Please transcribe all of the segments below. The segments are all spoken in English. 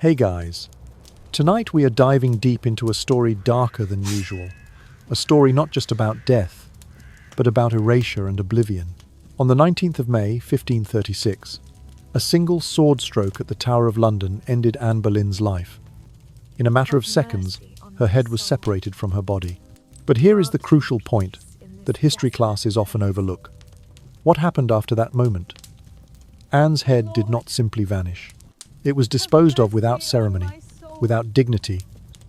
Hey guys, tonight we are diving deep into a story darker than usual. A story not just about death, but about erasure and oblivion. On the 19th of May, 1536, a single sword stroke at the Tower of London ended Anne Boleyn's life. In a matter of seconds, her head was separated from her body. But here is the crucial point that history classes often overlook. What happened after that moment? Anne's head did not simply vanish. It was disposed of without ceremony, without dignity,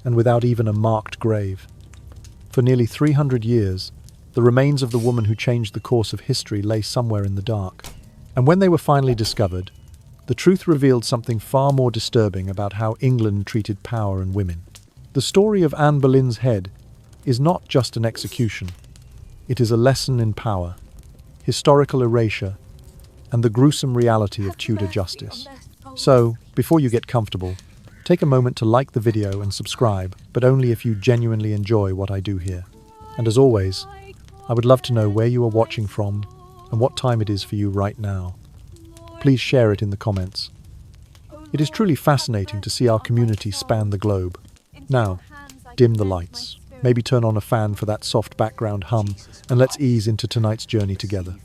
and without even a marked grave. For nearly 300 years, the remains of the woman who changed the course of history lay somewhere in the dark. And when they were finally discovered, the truth revealed something far more disturbing about how England treated power and women. The story of Anne Boleyn's head is not just an execution. It is a lesson in power, historical erasure, and the gruesome reality of Tudor justice. So, before you get comfortable, take a moment to like the video and subscribe, but only if you genuinely enjoy what I do here. And as always, I would love to know where you are watching from and what time it is for you right now. Please share it in the comments. It is truly fascinating to see our community span the globe. Now, dim the lights. Maybe turn on a fan for that soft background hum, and let's ease into tonight's journey together.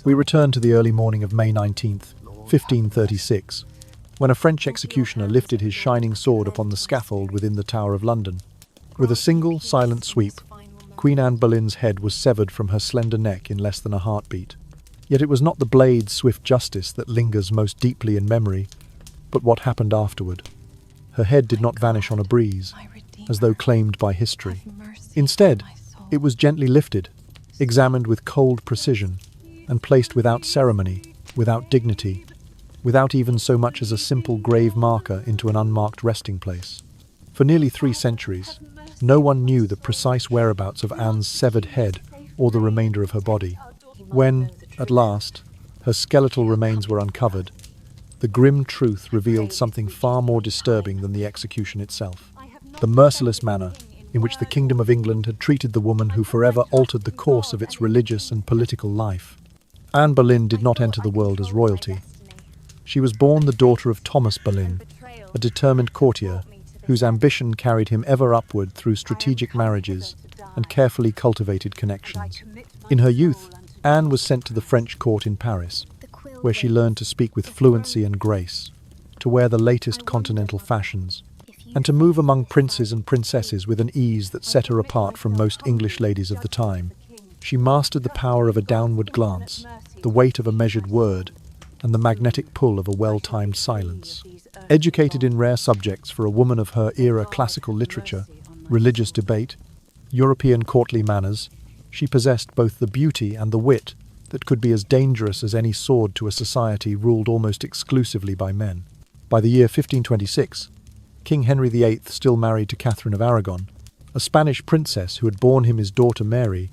We return to the early morning of May 19th, 1536. When a French executioner lifted his shining sword upon the scaffold within the Tower of London. With a single, silent sweep, Queen Anne Boleyn's head was severed from her slender neck in less than a heartbeat. Yet it was not the blade's swift justice that lingers most deeply in memory, but what happened afterward. Her head did not vanish on a breeze, as though claimed by history. Instead, it was gently lifted, examined with cold precision, and placed without ceremony, without dignity, without even so much as a simple grave marker into an unmarked resting place. For nearly 3 centuries, no one knew the precise whereabouts of Anne's severed head or the remainder of her body. When, at last, her skeletal remains were uncovered, the grim truth revealed something far more disturbing than the execution itself. The merciless manner in which the Kingdom of England had treated the woman who forever altered the course of its religious and political life. Anne Boleyn did not enter the world as royalty. She was born the daughter of Thomas Boleyn, a determined courtier whose ambition carried him ever upward through strategic marriages and carefully cultivated connections. In her youth, Anne was sent to the French court in Paris, where she learned to speak with fluency and grace, to wear the latest continental fashions, and to move among princes and princesses with an ease that set her apart from most English ladies of the time. She mastered the power of a downward glance, the weight of a measured word, and the magnetic pull of a well-timed silence. Educated in rare subjects for a woman of her era, classical literature, religious debate, European courtly manners, she possessed both the beauty and the wit that could be as dangerous as any sword to a society ruled almost exclusively by men. By the year 1526, King Henry VIII, still married to Catherine of Aragon, a Spanish princess who had borne him his daughter Mary,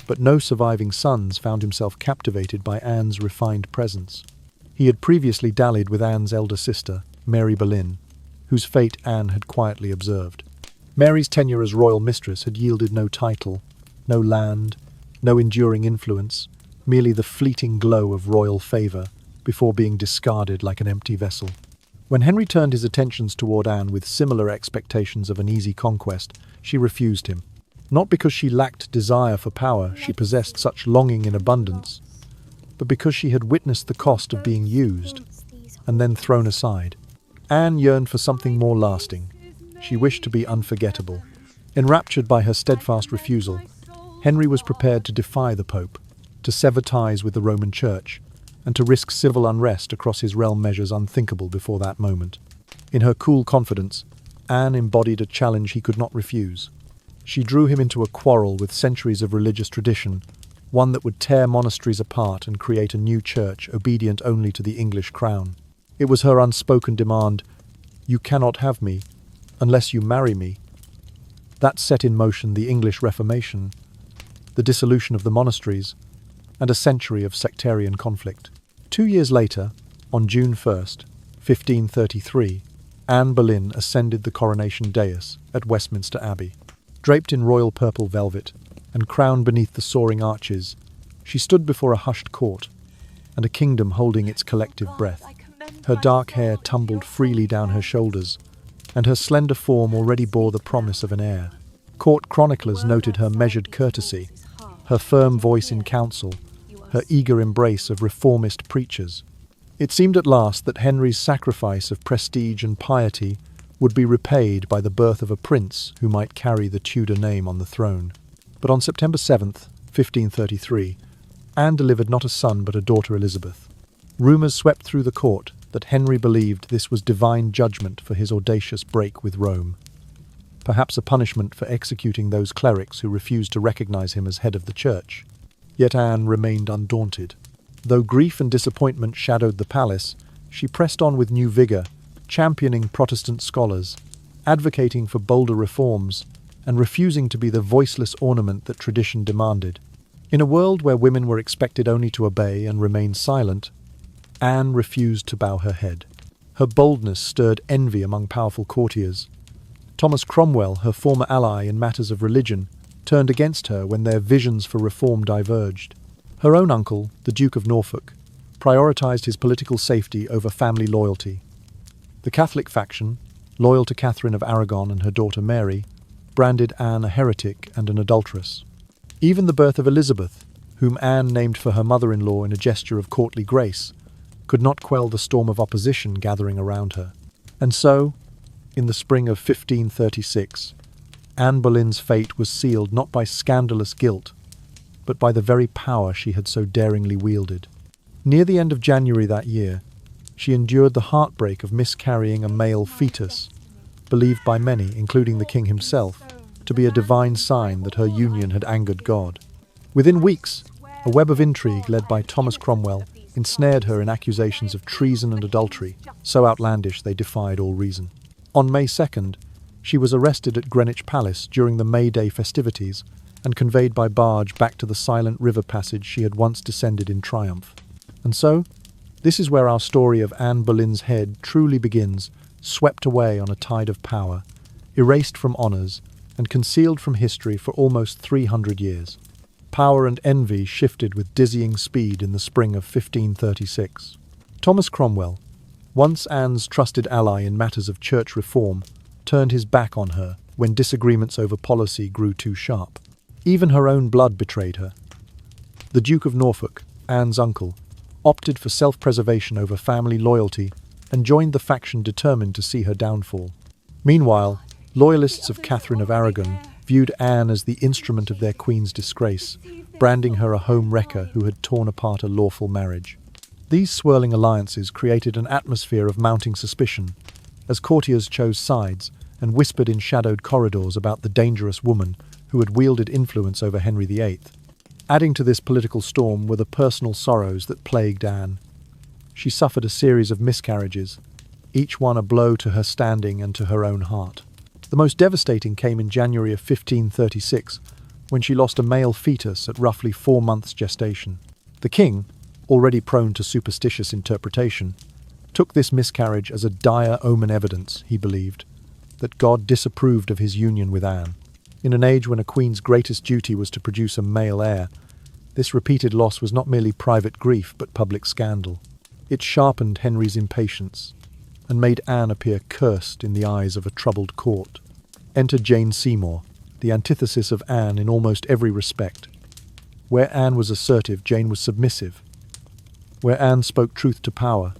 but no surviving sons, found himself captivated by Anne's refined presence. He had previously dallied with Anne's elder sister, Mary Boleyn, whose fate Anne had quietly observed. Mary's tenure as royal mistress had yielded no title, no land, no enduring influence, merely the fleeting glow of royal favour before being discarded like an empty vessel. When Henry turned his attentions toward Anne with similar expectations of an easy conquest, she refused him. Not because she lacked desire for power, she possessed such longing in abundance, but because she had witnessed the cost of being used and then thrown aside. Anne yearned for something more lasting. She wished to be unforgettable. Enraptured by her steadfast refusal, Henry was prepared to defy the Pope, to sever ties with the Roman Church, and to risk civil unrest across his realm, measures unthinkable before that moment. In her cool confidence, Anne embodied a challenge he could not refuse. She drew him into a quarrel with centuries of religious tradition, one that would tear monasteries apart and create a new church obedient only to the English crown. It was her unspoken demand, "You cannot have me unless you marry me," that set in motion the English Reformation, the dissolution of the monasteries, and a century of sectarian conflict. 2 years later, on June 1st, 1533, Anne Boleyn ascended the coronation dais at Westminster Abbey. Draped in royal purple velvet and crowned beneath the soaring arches, she stood before a hushed court and a kingdom holding its collective breath. Her dark hair tumbled freely down her shoulders, and her slender form already bore the promise of an heir. Court chroniclers noted her measured courtesy, her firm voice in council, her eager embrace of reformist preachers. It seemed at last that Henry's sacrifice of prestige and piety would be repaid by the birth of a prince who might carry the Tudor name on the throne. But on September 7th, 1533, Anne delivered not a son but a daughter Elizabeth. Rumours swept through the court that Henry believed this was divine judgment for his audacious break with Rome, perhaps a punishment for executing those clerics who refused to recognise him as head of the church. Yet Anne remained undaunted. Though grief and disappointment shadowed the palace, she pressed on with new vigour, championing Protestant scholars, advocating for bolder reforms, and refusing to be the voiceless ornament that tradition demanded. In a world where women were expected only to obey and remain silent, Anne refused to bow her head. Her boldness stirred envy among powerful courtiers. Thomas Cromwell, her former ally in matters of religion, turned against her when their visions for reform diverged. Her own uncle, the Duke of Norfolk, prioritised his political safety over family loyalty. The Catholic faction, loyal to Catherine of Aragon and her daughter Mary, branded Anne a heretic and an adulteress. Even the birth of Elizabeth, whom Anne named for her mother-in-law in a gesture of courtly grace, could not quell the storm of opposition gathering around her. And so, in the spring of 1536, Anne Boleyn's fate was sealed not by scandalous guilt, but by the very power she had so daringly wielded. Near the end of January that year, she endured the heartbreak of miscarrying a male fetus, believed by many, including the king himself, to be a divine sign that her union had angered God. Within weeks, a web of intrigue led by Thomas Cromwell ensnared her in accusations of treason and adultery, so outlandish they defied all reason. On May 2nd, she was arrested at Greenwich Palace during the May Day festivities and conveyed by barge back to the silent river passage she had once descended in triumph. And so, this is where our story of Anne Boleyn's head truly begins, swept away on a tide of power, erased from honours, and concealed from history for almost 300 years. Power and envy shifted with dizzying speed in the spring of 1536. Thomas Cromwell, once Anne's trusted ally in matters of church reform, turned his back on her when disagreements over policy grew too sharp. Even her own blood betrayed her. The Duke of Norfolk, Anne's uncle, opted for self-preservation over family loyalty and joined the faction determined to see her downfall. Meanwhile, loyalists of Catherine of Aragon viewed Anne as the instrument of their queen's disgrace, branding her a home wrecker who had torn apart a lawful marriage. These swirling alliances created an atmosphere of mounting suspicion, as courtiers chose sides and whispered in shadowed corridors about the dangerous woman who had wielded influence over Henry VIII. Adding to this political storm were the personal sorrows that plagued Anne. She suffered a series of miscarriages, each one a blow to her standing and to her own heart. The most devastating came in January of 1536, when she lost a male fetus at roughly 4 months gestation. The king, already prone to superstitious interpretation, took this miscarriage as a dire omen evidence, he believed, that God disapproved of his union with Anne. In an age when a queen's greatest duty was to produce a male heir, this repeated loss was not merely private grief but public scandal. It sharpened Henry's impatience and made Anne appear cursed in the eyes of a troubled court. Enter Jane Seymour, the antithesis of Anne in almost every respect. Where Anne was assertive, Jane was submissive. Where Anne spoke truth to power,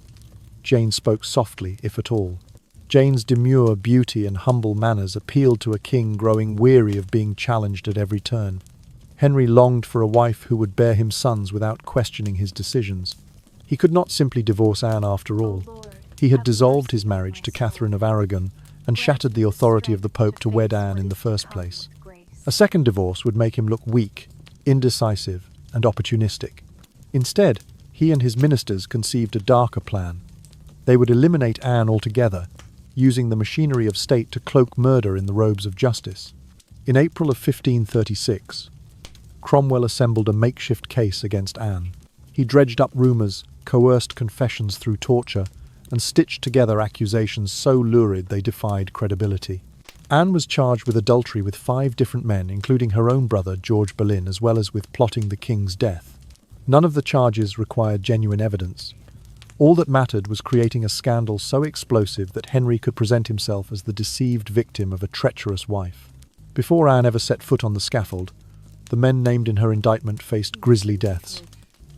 Jane spoke softly, if at all. Jane's demure beauty and humble manners appealed to a king growing weary of being challenged at every turn. Henry longed for a wife who would bear him sons without questioning his decisions. He could not simply divorce Anne after all. He had dissolved his marriage to Catherine of Aragon and shattered the authority of the Pope to wed Anne in the first place. A second divorce would make him look weak, indecisive, and opportunistic. Instead, he and his ministers conceived a darker plan. They would eliminate Anne altogether, using the machinery of state to cloak murder in the robes of justice. In April of 1536, Cromwell assembled a makeshift case against Anne. He dredged up rumours, coerced confessions through torture, and stitched together accusations so lurid they defied credibility. Anne was charged with adultery with 5 different men, including her own brother, George Boleyn, as well as with plotting the king's death. None of the charges required genuine evidence, All that mattered was creating a scandal so explosive that Henry could present himself as the deceived victim of a treacherous wife. Before Anne ever set foot on the scaffold, the men named in her indictment faced grisly deaths.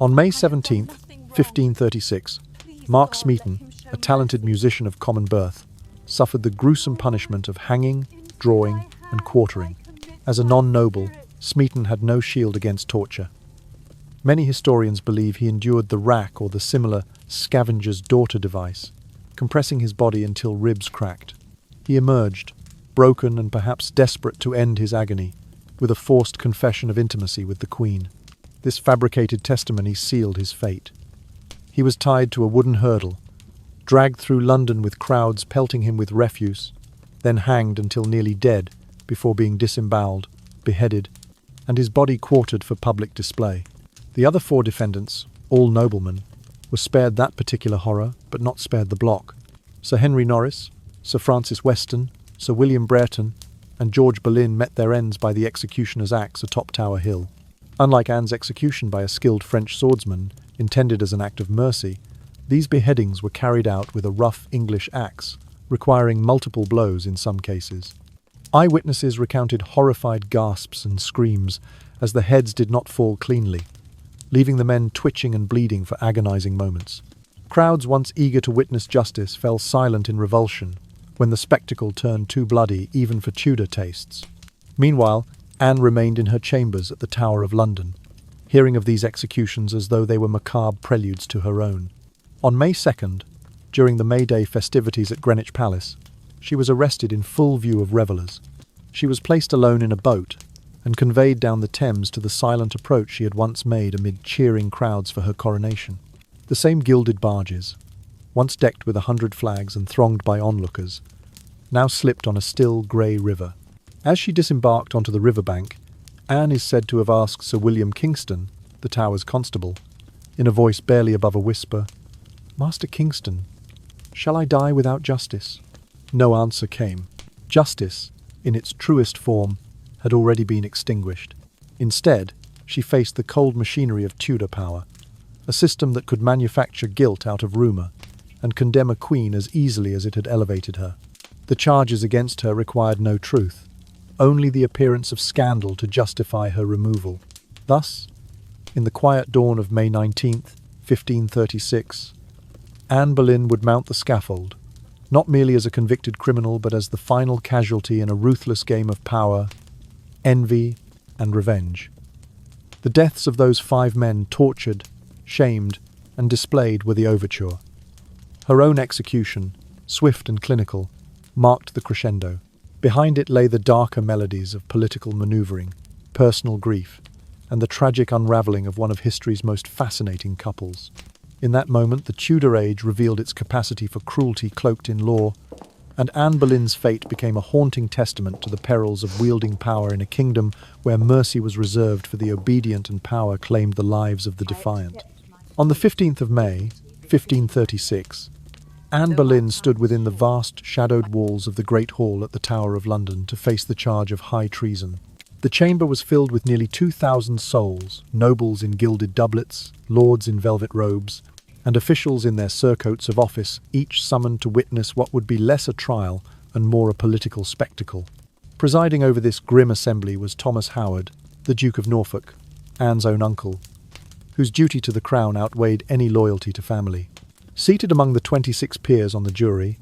On May 17th, 1536, Mark Smeaton, a talented musician of common birth, suffered the gruesome punishment of hanging, drawing, and quartering. As a non-noble, Smeaton had no shield against torture. Many historians believe he endured the rack or the similar scavenger's daughter device, compressing his body until ribs cracked. He emerged, broken and perhaps desperate to end his agony, with a forced confession of intimacy with the Queen. This fabricated testimony sealed his fate. He was tied to a wooden hurdle, dragged through London with crowds pelting him with refuse, then hanged until nearly dead before being disemboweled, beheaded, and his body quartered for public display. The other 4 defendants, all noblemen, were spared that particular horror, but not spared the block. Sir Henry Norris, Sir Francis Weston, Sir William Brereton, and George Boleyn met their ends by the executioner's axe atop Tower Hill. Unlike Anne's execution by a skilled French swordsman, intended as an act of mercy, these beheadings were carried out with a rough English axe, requiring multiple blows in some cases. Eyewitnesses recounted horrified gasps and screams as the heads did not fall cleanly, leaving the men twitching and bleeding for agonizing moments. Crowds once eager to witness justice fell silent in revulsion when the spectacle turned too bloody even for Tudor tastes. Meanwhile, Anne remained in her chambers at the Tower of London, hearing of these executions as though they were macabre preludes to her own. On May 2nd, during the May Day festivities at Greenwich Palace, she was arrested in full view of revellers. She was placed alone in a boat and conveyed down the Thames to the silent approach she had once made amid cheering crowds for her coronation. The same gilded barges, once decked with 100 flags and thronged by onlookers, now slipped on a still grey river. As she disembarked onto the riverbank, Anne is said to have asked Sir William Kingston, the Tower's constable, in a voice barely above a whisper, "Master Kingston, shall I die without justice?" No answer came. Justice, in its truest form, had already been extinguished. Instead, she faced the cold machinery of Tudor power, a system that could manufacture guilt out of rumour and condemn a queen as easily as it had elevated her. The charges against her required no truth, only the appearance of scandal to justify her removal. Thus, in the quiet dawn of May 19th, 1536, Anne Boleyn would mount the scaffold, not merely as a convicted criminal but as the final casualty in a ruthless game of power, envy, and revenge. The deaths of those 5 men tortured, shamed, and displayed were the overture. Her own execution, swift and clinical, marked the crescendo. Behind it lay the darker melodies of political manoeuvring, personal grief, and the tragic unravelling of one of history's most fascinating couples. In that moment, the Tudor age revealed its capacity for cruelty cloaked in law, and Anne Boleyn's fate became a haunting testament to the perils of wielding power in a kingdom where mercy was reserved for the obedient and power claimed the lives of the defiant. On the 15th of May, 1536, Anne Boleyn stood within the vast, shadowed walls of the Great Hall at the Tower of London to face the charge of high treason. The chamber was filled with nearly 2,000 souls, nobles in gilded doublets, lords in velvet robes, and officials in their surcoats of office, each summoned to witness what would be less a trial and more a political spectacle. Presiding over this grim assembly was Thomas Howard, the Duke of Norfolk, Anne's own uncle, whose duty to the crown outweighed any loyalty to family. Seated among the 26 peers on the jury,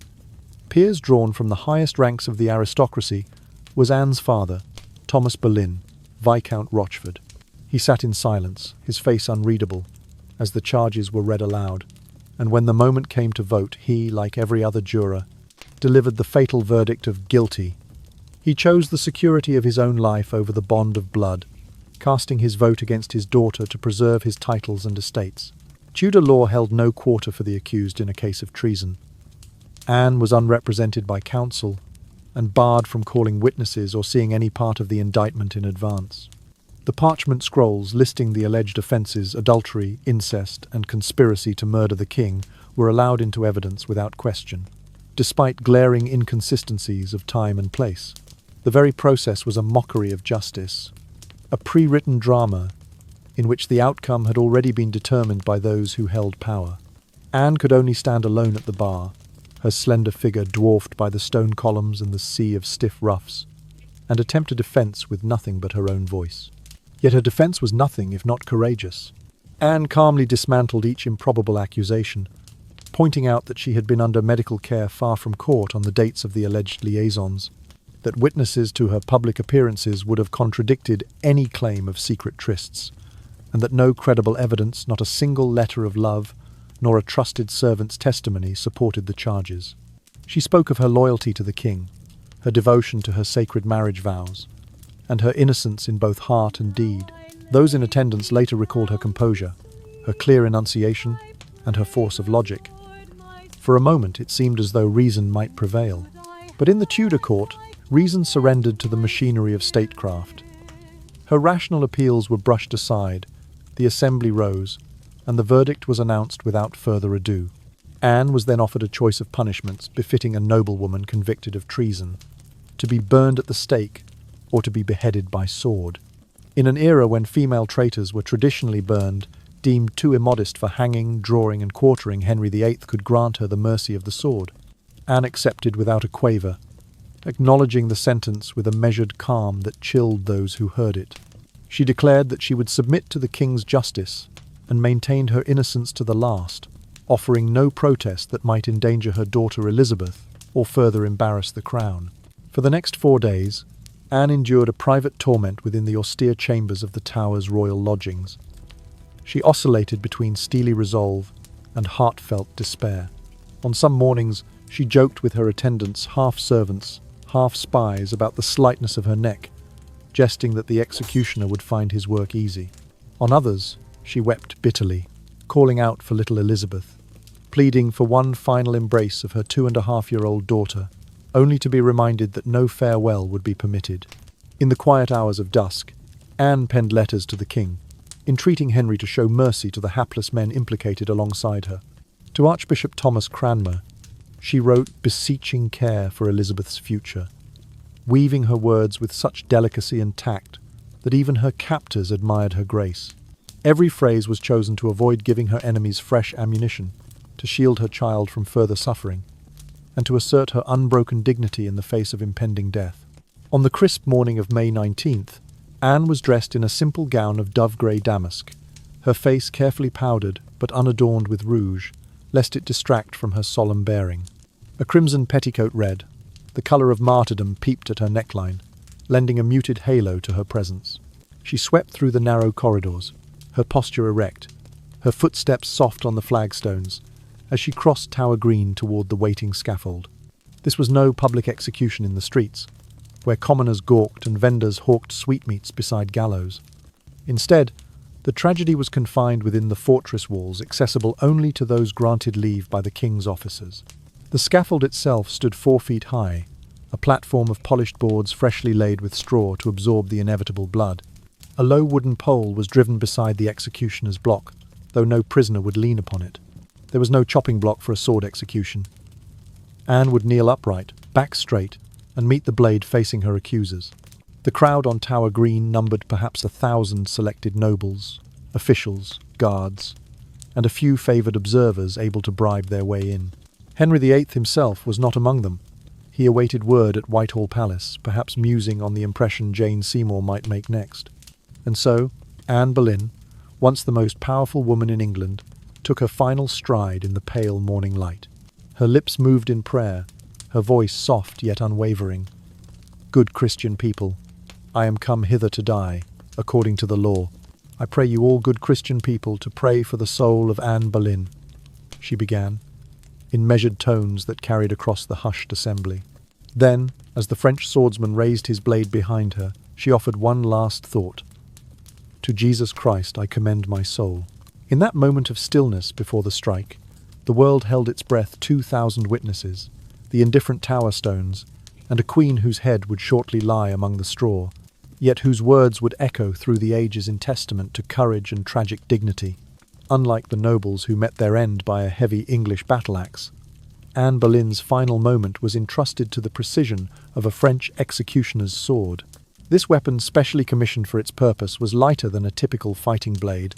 peers drawn from the highest ranks of the aristocracy, was Anne's father, Thomas Boleyn, Viscount Rochford. He sat in silence, his face unreadable, as the charges were read aloud, and when the moment came to vote, he, like every other juror, delivered the fatal verdict of guilty. He chose the security of his own life over the bond of blood, casting his vote against his daughter to preserve his titles and estates. Tudor law held no quarter for the accused in a case of treason. Anne was unrepresented by counsel and barred from calling witnesses or seeing any part of the indictment in advance. The parchment scrolls listing the alleged offences, adultery, incest, and conspiracy to murder the king, were allowed into evidence without question, despite glaring inconsistencies of time and place. The very process was a mockery of justice, a pre-written drama in which the outcome had already been determined by those who held power. Anne could only stand alone at the bar, her slender figure dwarfed by the stone columns and the sea of stiff ruffs, and attempt a defence with nothing but her own voice. Yet her defence was nothing if not courageous. Anne calmly dismantled each improbable accusation, pointing out that she had been under medical care far from court on the dates of the alleged liaisons, that witnesses to her public appearances would have contradicted any claim of secret trysts, and that no credible evidence, not a single letter of love, nor a trusted servant's testimony supported the charges. She spoke of her loyalty to the king, her devotion to her sacred marriage vows, and her innocence in both heart and deed. Those in attendance later recalled her composure, her clear enunciation, and her force of logic. For a moment it seemed as though reason might prevail. But in the Tudor court, reason surrendered to the machinery of statecraft. Her rational appeals were brushed aside, the assembly rose, and the verdict was announced without further ado. Anne was then offered a choice of punishments befitting a noblewoman convicted of treason: to be burned at the stake or to be beheaded by sword. In an era when female traitors were traditionally burned, deemed too immodest for hanging, drawing and quartering, Henry VIII could grant her the mercy of the sword. Anne accepted without a quaver, acknowledging the sentence with a measured calm that chilled those who heard it. She declared that she would submit to the king's justice and maintained her innocence to the last, offering no protest that might endanger her daughter Elizabeth or further embarrass the crown. For the next 4 days, Anne endured a private torment within the austere chambers of the Tower's royal lodgings. She oscillated between steely resolve and heartfelt despair. On some mornings, she joked with her attendants, half servants, half spies, about the slightness of her neck, jesting that the executioner would find his work easy. On others, she wept bitterly, calling out for little Elizabeth, pleading for one final embrace of her 2.5-year-old daughter, only to be reminded that no farewell would be permitted. In the quiet hours of dusk, Anne penned letters to the king, entreating Henry to show mercy to the hapless men implicated alongside her. To Archbishop Thomas Cranmer, she wrote beseeching care for Elizabeth's future, weaving her words with such delicacy and tact that even her captors admired her grace. Every phrase was chosen to avoid giving her enemies fresh ammunition, to shield her child from further suffering, and to assert her unbroken dignity in the face of impending death. On the crisp morning of May 19th, Anne was dressed in a simple gown of dove-grey damask, her face carefully powdered but unadorned with rouge, lest it distract from her solemn bearing. A crimson petticoat red, the colour of martyrdom, peeped at her neckline, lending a muted halo to her presence. She swept through the narrow corridors, her posture erect, her footsteps soft on the flagstones, as she crossed Tower Green toward the waiting scaffold. This was no public execution in the streets, where commoners gawked and vendors hawked sweetmeats beside gallows. Instead, the tragedy was confined within the fortress walls, accessible only to those granted leave by the king's officers. The scaffold itself stood 4 feet high, a platform of polished boards freshly laid with straw to absorb the inevitable blood. A low wooden pole was driven beside the executioner's block, though no prisoner would lean upon it. There was no chopping block for a sword execution. Anne would kneel upright, back straight, and meet the blade facing her accusers. The crowd on Tower Green numbered perhaps 1,000 selected nobles, officials, guards, and a few favoured observers able to bribe their way in. Henry VIII himself was not among them. He awaited word at Whitehall Palace, perhaps musing on the impression Jane Seymour might make next. And so, Anne Boleyn, once the most powerful woman in England, took her final stride in the pale morning light. Her lips moved in prayer, her voice soft yet unwavering. "Good Christian people, I am come hither to die, according to the law. I pray you all good Christian people to pray for the soul of Anne Boleyn," she began, in measured tones that carried across the hushed assembly. Then, as the French swordsman raised his blade behind her, she offered one last thought. "To Jesus Christ I commend my soul." In that moment of stillness before the strike, the world held its breath, 2,000 witnesses, the indifferent tower stones, and a queen whose head would shortly lie among the straw, yet whose words would echo through the ages in testament to courage and tragic dignity. Unlike the nobles who met their end by a heavy English battle-axe, Anne Boleyn's final moment was entrusted to the precision of a French executioner's sword. This weapon, specially commissioned for its purpose, was lighter than a typical fighting blade,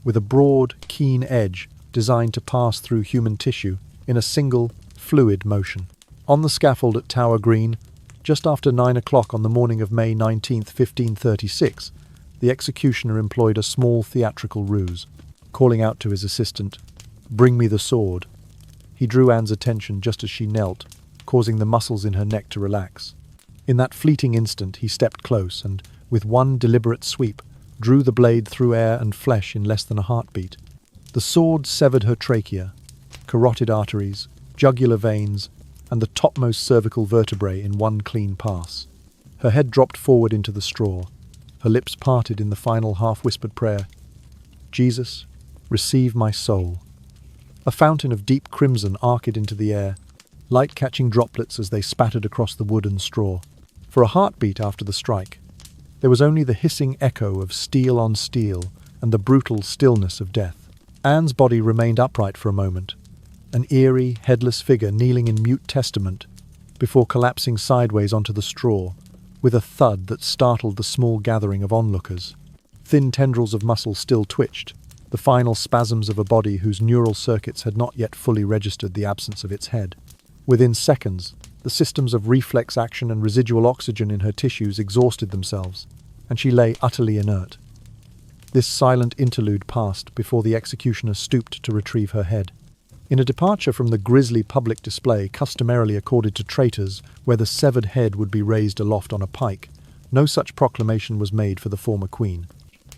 with a broad, keen edge designed to pass through human tissue in a single, fluid motion. On the scaffold at Tower Green, just after 9 o'clock on the morning of May 19th, 1536, the executioner employed a small theatrical ruse, calling out to his assistant, "Bring me the sword." He drew Anne's attention just as she knelt, causing the muscles in her neck to relax. In that fleeting instant, he stepped close and, with one deliberate sweep, drew the blade through air and flesh in less than a heartbeat. The sword severed her trachea, carotid arteries, jugular veins, and the topmost cervical vertebrae in one clean pass. Her head dropped forward into the straw, her lips parted in the final half-whispered prayer, "Jesus, receive my soul." A fountain of deep crimson arced into the air, light-catching droplets as they spattered across the wood and straw. For a heartbeat after the strike, there was only the hissing echo of steel on steel and the brutal stillness of death. Anne's body remained upright for a moment, an eerie, headless figure kneeling in mute testament, before collapsing sideways onto the straw, with a thud that startled the small gathering of onlookers. Thin tendrils of muscle still twitched, the final spasms of a body whose neural circuits had not yet fully registered the absence of its head. Within seconds, the systems of reflex action and residual oxygen in her tissues exhausted themselves, and she lay utterly inert. This silent interlude passed before the executioner stooped to retrieve her head. In a departure from the grisly public display customarily accorded to traitors, where the severed head would be raised aloft on a pike, no such proclamation was made for the former queen.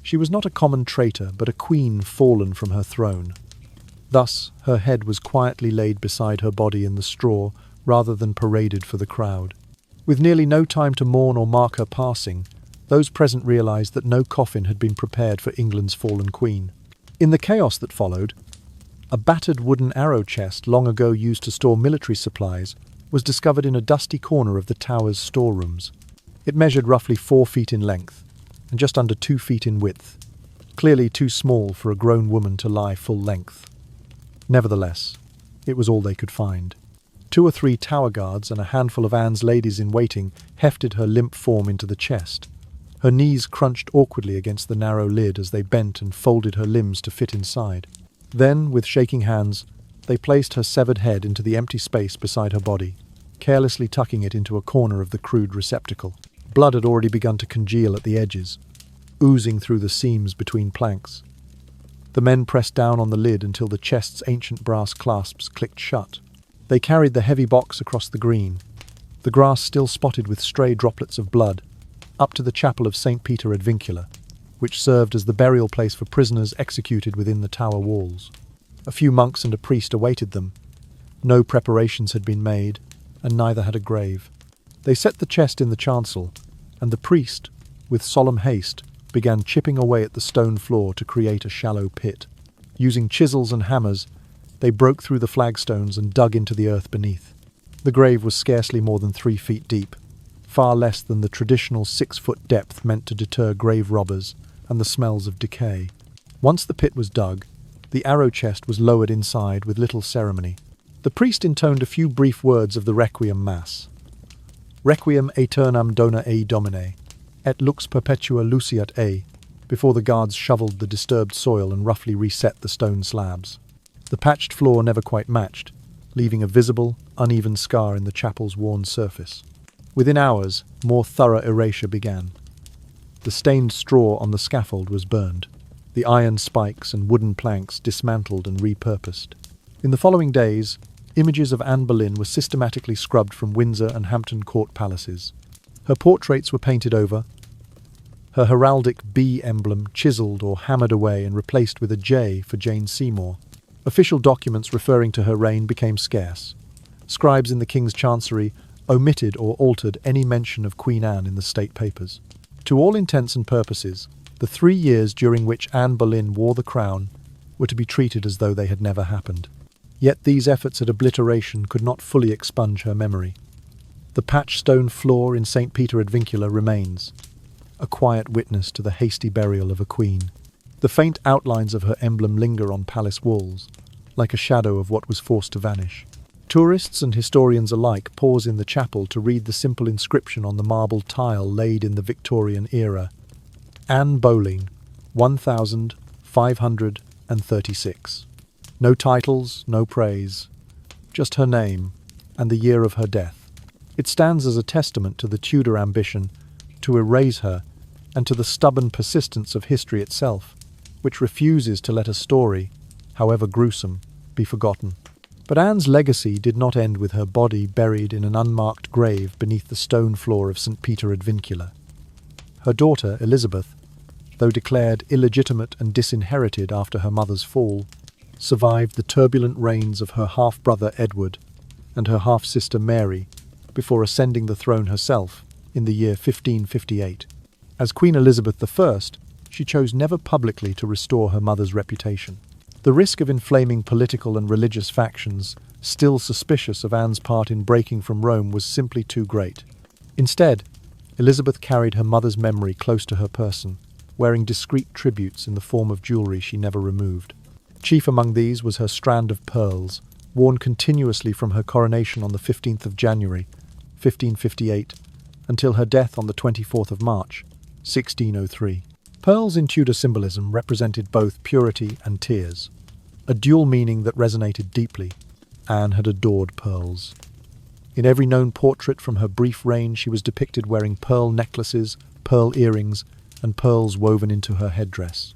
She was not a common traitor, but a queen fallen from her throne. Thus, her head was quietly laid beside her body in the straw, rather than paraded for the crowd. With nearly no time to mourn or mark her passing, those present realized that no coffin had been prepared for England's fallen queen. In the chaos that followed, a battered wooden arrow chest long ago used to store military supplies was discovered in a dusty corner of the tower's storerooms. It measured roughly 4 feet in length and just under 2 feet in width, clearly too small for a grown woman to lie full length. Nevertheless, it was all they could find. 2 or 3 tower guards and a handful of Anne's ladies-in-waiting hefted her limp form into the chest. Her knees crunched awkwardly against the narrow lid as they bent and folded her limbs to fit inside. Then, with shaking hands, they placed her severed head into the empty space beside her body, carelessly tucking it into a corner of the crude receptacle. Blood had already begun to congeal at the edges, oozing through the seams between planks. The men pressed down on the lid until the chest's ancient brass clasps clicked shut. They carried the heavy box across the green, the grass still spotted with stray droplets of blood, up to the chapel of St. Peter ad Vincula, which served as the burial place for prisoners executed within the tower walls. A few monks and a priest awaited them. No preparations had been made, and neither had a grave. They set the chest in the chancel, and the priest, with solemn haste, began chipping away at the stone floor to create a shallow pit. Using chisels and hammers, they broke through the flagstones and dug into the earth beneath. The grave was scarcely more than 3 feet deep, far less than the traditional 6-foot depth meant to deter grave robbers and the smells of decay. Once the pit was dug, the arrow chest was lowered inside with little ceremony. The priest intoned a few brief words of the Requiem Mass. Requiem aeternam dona ei Domine, et lux perpetua luciat ei, before the guards shoveled the disturbed soil and roughly reset the stone slabs. The patched floor never quite matched, leaving a visible, uneven scar in the chapel's worn surface. Within hours, more thorough erasure began. The stained straw on the scaffold was burned, the iron spikes and wooden planks dismantled and repurposed. In the following days, images of Anne Boleyn were systematically scrubbed from Windsor and Hampton court palaces. Her portraits were painted over, her heraldic B emblem chiselled or hammered away and replaced with a J for Jane Seymour. Official documents referring to her reign became scarce. Scribes in the King's Chancery omitted or altered any mention of Queen Anne in the state papers. To all intents and purposes, the 3 years during which Anne Boleyn wore the crown were to be treated as though they had never happened. Yet these efforts at obliteration could not fully expunge her memory. The patched stone floor in St. Peter ad Vincula remains, a quiet witness to the hasty burial of a queen. The faint outlines of her emblem linger on palace walls, like a shadow of what was forced to vanish. Tourists and historians alike pause in the chapel to read the simple inscription on the marble tile laid in the Victorian era. Anne Boleyn, 1536. No titles, no praise, just her name and the year of her death. It stands as a testament to the Tudor ambition to erase her and to the stubborn persistence of history itself, which refuses to let a story, however gruesome, be forgotten. But Anne's legacy did not end with her body buried in an unmarked grave beneath the stone floor of St. Peter ad Vincula. Her daughter, Elizabeth, though declared illegitimate and disinherited after her mother's fall, survived the turbulent reigns of her half-brother Edward and her half-sister Mary before ascending the throne herself in the year 1558. As Queen Elizabeth I, she chose never publicly to restore her mother's reputation. The risk of inflaming political and religious factions, still suspicious of Anne's part in breaking from Rome, was simply too great. Instead, Elizabeth carried her mother's memory close to her person, wearing discreet tributes in the form of jewellery she never removed. Chief among these was her strand of pearls, worn continuously from her coronation on the 15th of January, 1558, until her death on the 24th of March, 1603. Pearls in Tudor symbolism represented both purity and tears, a dual meaning that resonated deeply. Anne had adored pearls. In every known portrait from her brief reign, she was depicted wearing pearl necklaces, pearl earrings, and pearls woven into her headdress.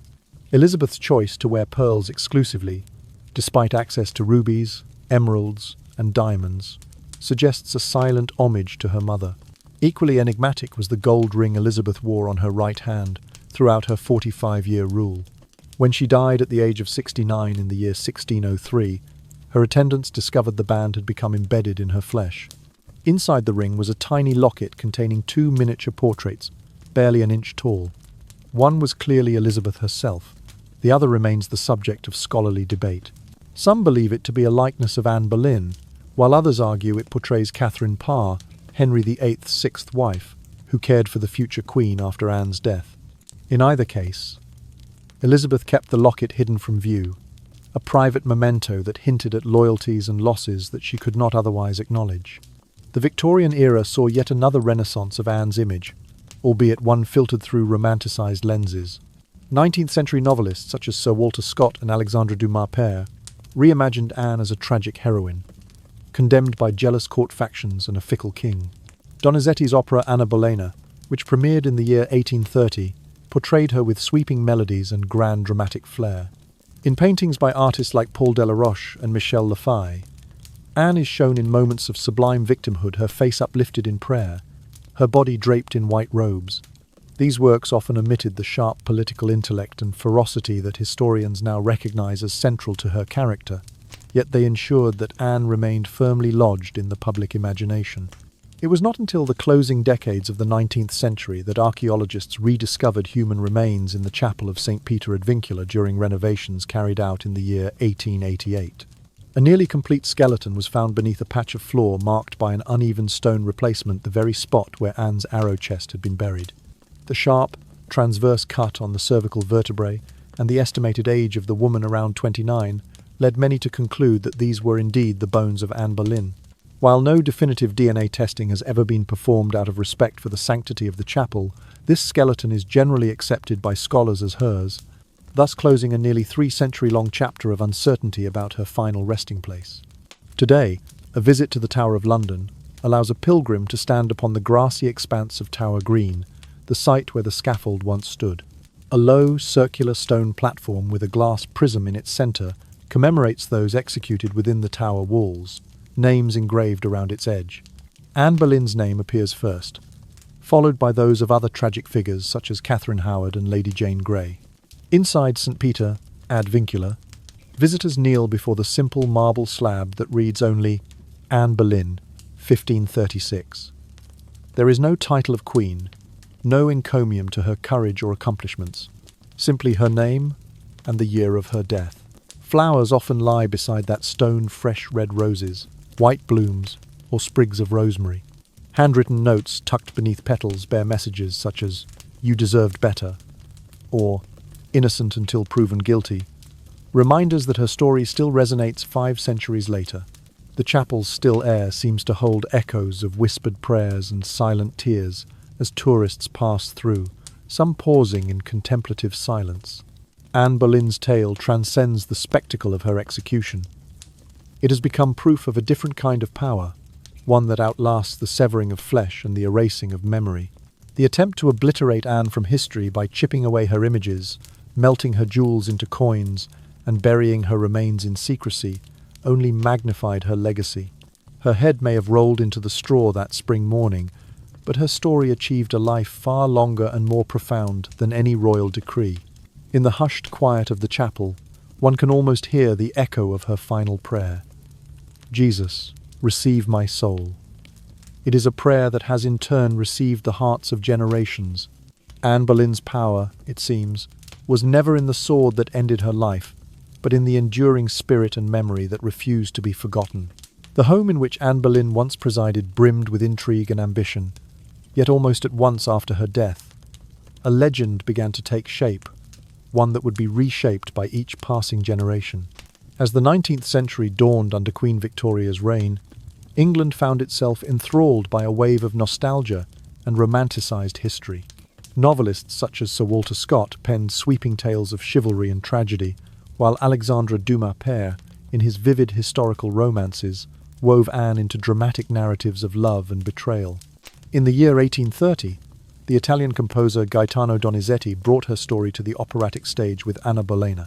Elizabeth's choice to wear pearls exclusively, despite access to rubies, emeralds, and diamonds, suggests a silent homage to her mother. Equally enigmatic was the gold ring Elizabeth wore on her right hand throughout her 45-year rule. When she died at the age of 69 in the year 1603, her attendants discovered the band had become embedded in her flesh. Inside the ring was a tiny locket containing 2 miniature portraits, barely an inch tall. One was clearly Elizabeth herself. The other remains the subject of scholarly debate. Some believe it to be a likeness of Anne Boleyn, while others argue it portrays Catherine Parr, Henry VIII's sixth wife, who cared for the future queen after Anne's death. In either case, Elizabeth kept the locket hidden from view, a private memento that hinted at loyalties and losses that she could not otherwise acknowledge. The Victorian era saw yet another renaissance of Anne's image, albeit one filtered through romanticized lenses. 19th century novelists such as Sir Walter Scott and Alexandre Dumas père reimagined Anne as a tragic heroine, condemned by jealous court factions and a fickle king. Donizetti's opera Anne Boleyn, which premiered in the year 1830, portrayed her with sweeping melodies and grand dramatic flair. In paintings by artists like Paul Delaroche and Michel Lafay, Anne is shown in moments of sublime victimhood, her face uplifted in prayer, her body draped in white robes. These works often omitted the sharp political intellect and ferocity that historians now recognize as central to her character, yet they ensured that Anne remained firmly lodged in the public imagination. It was not until the closing decades of the 19th century that archaeologists rediscovered human remains in the chapel of St. Peter ad Vincula during renovations carried out in the year 1888. A nearly complete skeleton was found beneath a patch of floor marked by an uneven stone replacement, the very spot where Anne's arrow chest had been buried. The sharp, transverse cut on the cervical vertebrae and the estimated age of the woman, around 29, led many to conclude that these were indeed the bones of Anne Boleyn. While no definitive DNA testing has ever been performed out of respect for the sanctity of the chapel, this skeleton is generally accepted by scholars as hers, thus closing a nearly 3-century-long chapter of uncertainty about her final resting place. Today, a visit to the Tower of London allows a pilgrim to stand upon the grassy expanse of Tower Green, the site where the scaffold once stood. A low, circular stone platform with a glass prism in its centre commemorates those executed within the tower walls, names engraved around its edge. Anne Boleyn's name appears first, followed by those of other tragic figures such as Catherine Howard and Lady Jane Grey. Inside St. Peter ad Vincula, visitors kneel before the simple marble slab that reads only Anne Boleyn, 1536. There is no title of queen, no encomium to her courage or accomplishments, simply her name and the year of her death. Flowers often lie beside that stone, fresh red roses, white blooms, or sprigs of rosemary. Handwritten notes tucked beneath petals bear messages such as, "You deserved better," or "Innocent until proven guilty," reminders that her story still resonates 5 centuries later. The chapel's still air seems to hold echoes of whispered prayers and silent tears as tourists pass through, some pausing in contemplative silence. Anne Boleyn's tale transcends the spectacle of her execution. It has become proof of a different kind of power, one that outlasts the severing of flesh and the erasing of memory. The attempt to obliterate Anne from history by chipping away her images, melting her jewels into coins, and burying her remains in secrecy only magnified her legacy. Her head may have rolled into the straw that spring morning, but her story achieved a life far longer and more profound than any royal decree. In the hushed quiet of the chapel, one can almost hear the echo of her final prayer. Jesus, receive my soul. It is a prayer that has in turn received the hearts of generations. Anne Boleyn's power, it seems, was never in the sword that ended her life, but in the enduring spirit and memory that refused to be forgotten. The home in which Anne Boleyn once presided brimmed with intrigue and ambition, yet almost at once after her death, a legend began to take shape, one that would be reshaped by each passing generation. As the 19th century dawned under Queen Victoria's reign, England found itself enthralled by a wave of nostalgia and romanticized history. Novelists such as Sir Walter Scott penned sweeping tales of chivalry and tragedy, while Alexandre Dumas père, in his vivid historical romances, wove Anne into dramatic narratives of love and betrayal. In the year 1830, the Italian composer Gaetano Donizetti brought her story to the operatic stage with Anne Boleyn,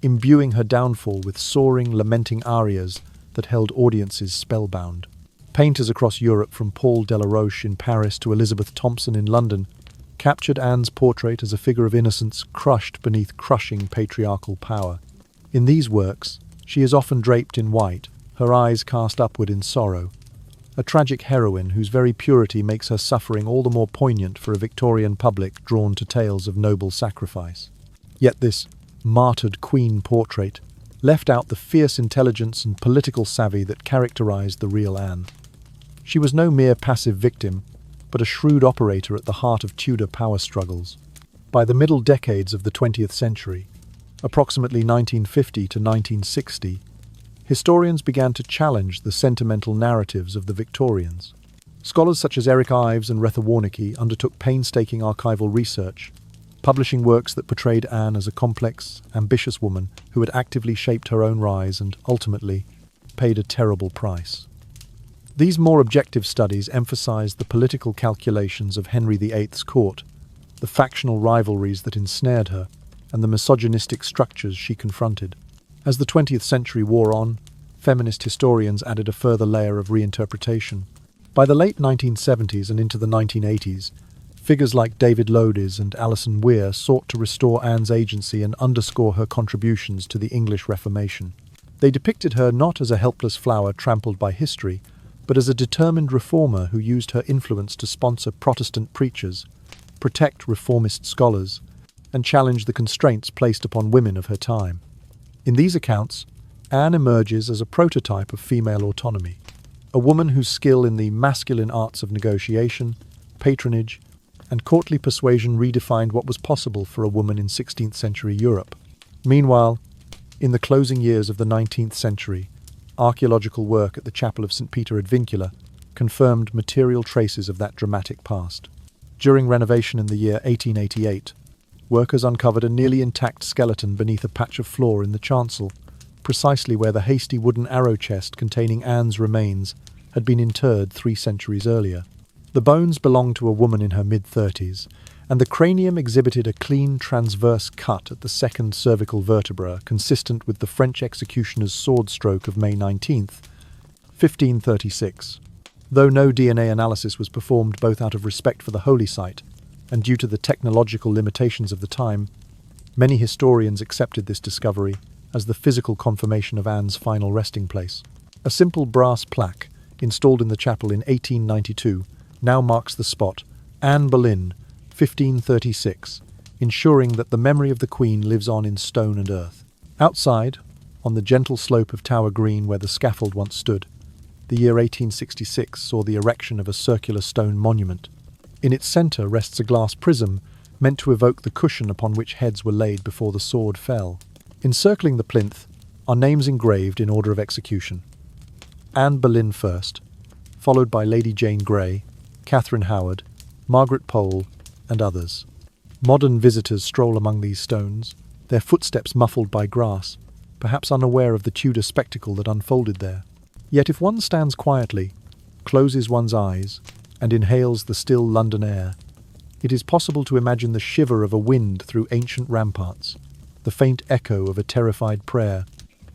imbuing her downfall with soaring, lamenting arias that held audiences spellbound. Painters across Europe, from Paul Delaroche in Paris to Elizabeth Thompson in London, captured Anne's portrait as a figure of innocence crushed beneath crushing patriarchal power. In these works, she is often draped in white, her eyes cast upward in sorrow, a tragic heroine whose very purity makes her suffering all the more poignant for a Victorian public drawn to tales of noble sacrifice. Yet this martyred queen portrait left out the fierce intelligence and political savvy that characterized the real Anne. She was no mere passive victim, but a shrewd operator at the heart of Tudor power struggles. By the middle decades of the 20th century, approximately 1950 to 1960, historians began to challenge the sentimental narratives of the Victorians. Scholars such as Eric Ives and Retha Warnicki undertook painstaking archival research, publishing works that portrayed Anne as a complex, ambitious woman who had actively shaped her own rise and, ultimately, paid a terrible price. These more objective studies emphasized the political calculations of Henry VIII's court, the factional rivalries that ensnared her, and the misogynistic structures she confronted. As the 20th century wore on, feminist historians added a further layer of reinterpretation. By the late 1970s and into the 1980s, figures like David Lodiz and Alison Weir sought to restore Anne's agency and underscore her contributions to the English Reformation. They depicted her not as a helpless flower trampled by history, but as a determined reformer who used her influence to sponsor Protestant preachers, protect reformist scholars, and challenge the constraints placed upon women of her time. In these accounts, Anne emerges as a prototype of female autonomy, a woman whose skill in the masculine arts of negotiation, patronage, and courtly persuasion redefined what was possible for a woman in 16th century Europe. Meanwhile, in the closing years of the 19th century, archaeological work at the Chapel of St. Peter ad Vincula confirmed material traces of that dramatic past. During renovation in the year 1888, workers uncovered a nearly intact skeleton beneath a patch of floor in the chancel, precisely where the hasty wooden arrow chest containing Anne's remains had been interred 3 centuries earlier. The bones belonged to a woman in her mid-30s, and the cranium exhibited a clean transverse cut at the second cervical vertebra, consistent with the French executioner's sword stroke of May 19th, 1536. Though no DNA analysis was performed, both out of respect for the holy site and due to the technological limitations of the time, many historians accepted this discovery as the physical confirmation of Anne's final resting place. A simple brass plaque, installed in the chapel in 1892, now marks the spot, Anne Boleyn, 1536, ensuring that the memory of the Queen lives on in stone and earth. Outside, on the gentle slope of Tower Green where the scaffold once stood, the year 1866 saw the erection of a circular stone monument. In its centre rests a glass prism meant to evoke the cushion upon which heads were laid before the sword fell. Encircling the plinth are names engraved in order of execution. Anne Boleyn first, followed by Lady Jane Grey, Catherine Howard, Margaret Pole, and others. Modern visitors stroll among these stones, their footsteps muffled by grass, perhaps unaware of the Tudor spectacle that unfolded there. Yet if one stands quietly, closes one's eyes, and inhales the still London air, it is possible to imagine the shiver of a wind through ancient ramparts, the faint echo of a terrified prayer,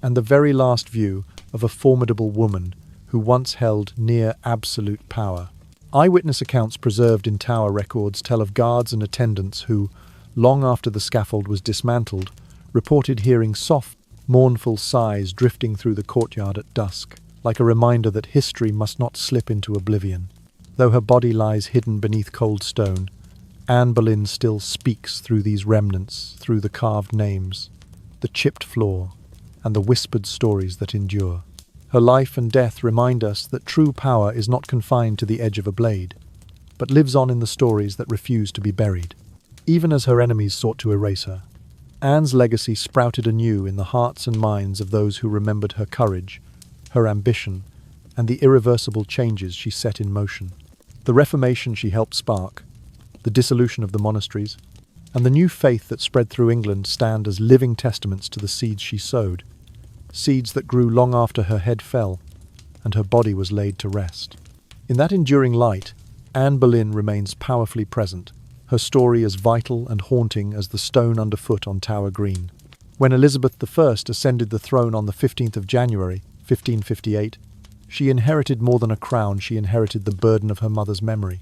and the very last view of a formidable woman who once held near absolute power. Eyewitness accounts preserved in Tower records tell of guards and attendants who, long after the scaffold was dismantled, reported hearing soft, mournful sighs drifting through the courtyard at dusk, like a reminder that history must not slip into oblivion. Though her body lies hidden beneath cold stone, Anne Boleyn still speaks through these remnants, through the carved names, the chipped floor, and the whispered stories that endure. Her life and death remind us that true power is not confined to the edge of a blade, but lives on in the stories that refuse to be buried. Even as her enemies sought to erase her, Anne's legacy sprouted anew in the hearts and minds of those who remembered her courage, her ambition, and the irreversible changes she set in motion. The Reformation she helped spark, the dissolution of the monasteries, and the new faith that spread through England stand as living testaments to the seeds she sowed, seeds that grew long after her head fell and her body was laid to rest. In that enduring light, Anne Boleyn remains powerfully present, her story as vital and haunting as the stone underfoot on Tower Green. When Elizabeth I ascended the throne on the 15th of January, 1558, she inherited more than a crown, she inherited the burden of her mother's memory.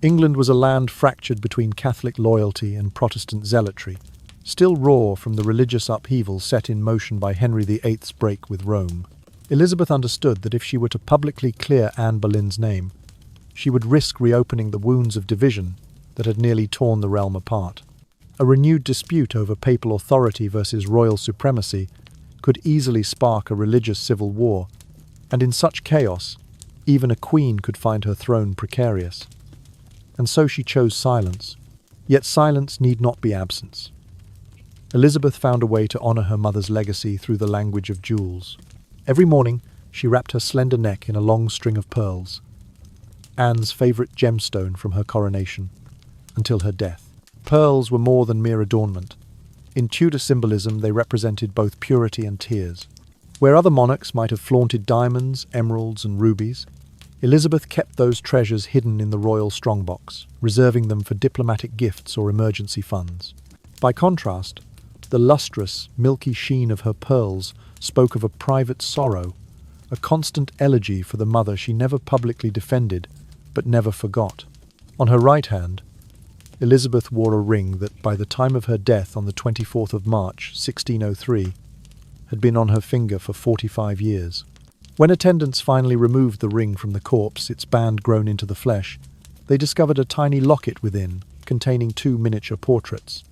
England was a land fractured between Catholic loyalty and Protestant zealotry, still raw from the religious upheaval set in motion by Henry VIII's break with Rome. Elizabeth understood that if she were to publicly clear Anne Boleyn's name, she would risk reopening the wounds of division that had nearly torn the realm apart. A renewed dispute over papal authority versus royal supremacy could easily spark a religious civil war, and in such chaos, even a queen could find her throne precarious. And so she chose silence. Yet silence need not be absence. Elizabeth found a way to honour her mother's legacy through the language of jewels. Every morning, she wrapped her slender neck in a long string of pearls, Anne's favourite gemstone from her coronation, until her death. Pearls were more than mere adornment. In Tudor symbolism, they represented both purity and tears. Where other monarchs might have flaunted diamonds, emeralds, and rubies, Elizabeth kept those treasures hidden in the royal strongbox, reserving them for diplomatic gifts or emergency funds. By contrast, the lustrous, milky sheen of her pearls spoke of a private sorrow, a constant elegy for the mother she never publicly defended, but never forgot. On her right hand, Elizabeth wore a ring that, by the time of her death on the 24th of March, 1603, had been on her finger for 45 years. When attendants finally removed the ring from the corpse, its band grown into the flesh, they discovered a tiny locket within, containing 2 miniature portraits.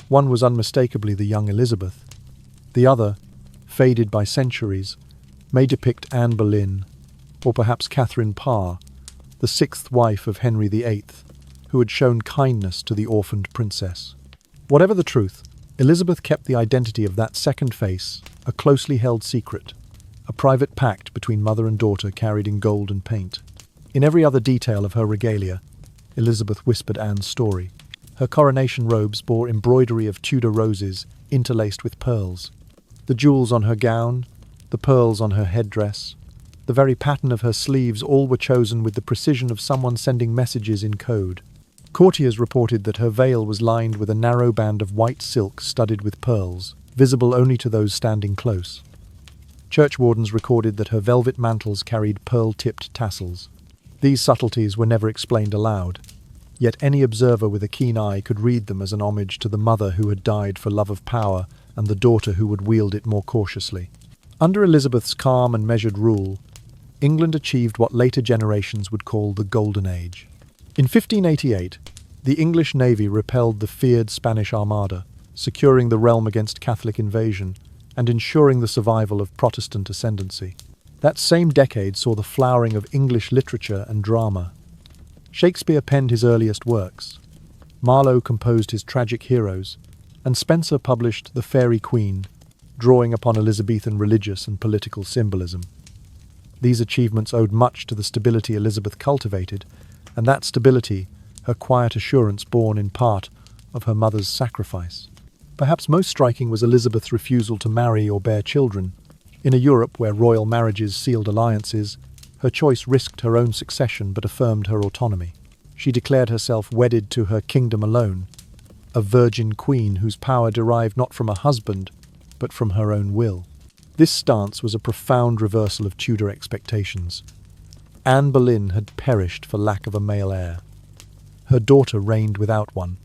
One was unmistakably the young Elizabeth. The other, faded by centuries, may depict Anne Boleyn, or perhaps Catherine Parr, the 6th wife of Henry VIII, who had shown kindness to the orphaned princess. Whatever the truth, Elizabeth kept the identity of that second face a closely held secret, a private pact between mother and daughter carried in gold and paint. In every other detail of her regalia, Elizabeth whispered Anne's story. Her coronation robes bore embroidery of Tudor roses interlaced with pearls. The jewels on her gown, the pearls on her headdress, the very pattern of her sleeves, all were chosen with the precision of someone sending messages in code. Courtiers reported that her veil was lined with a narrow band of white silk studded with pearls, visible only to those standing close. Churchwardens recorded that her velvet mantles carried pearl-tipped tassels. These subtleties were never explained aloud, yet any observer with a keen eye could read them as an homage to the mother who had died for love of power and the daughter who would wield it more cautiously. Under Elizabeth's calm and measured rule, England achieved what later generations would call the Golden Age. In 1588, the English navy repelled the feared Spanish Armada, securing the realm against Catholic invasion and ensuring the survival of Protestant ascendancy. That same decade saw the flowering of English literature and drama. Shakespeare penned his earliest works, Marlowe composed his tragic heroes, and Spenser published The Faerie Queene, drawing upon Elizabethan religious and political symbolism. These achievements owed much to the stability Elizabeth cultivated, and that stability, her quiet assurance born in part of her mother's sacrifice. Perhaps most striking was Elizabeth's refusal to marry or bear children. In a Europe where royal marriages sealed alliances, her choice risked her own succession but affirmed her autonomy. She declared herself wedded to her kingdom alone, a virgin queen whose power derived not from a husband, but from her own will. This stance was a profound reversal of Tudor expectations. Anne Boleyn had perished for lack of a male heir. Her daughter reigned without one,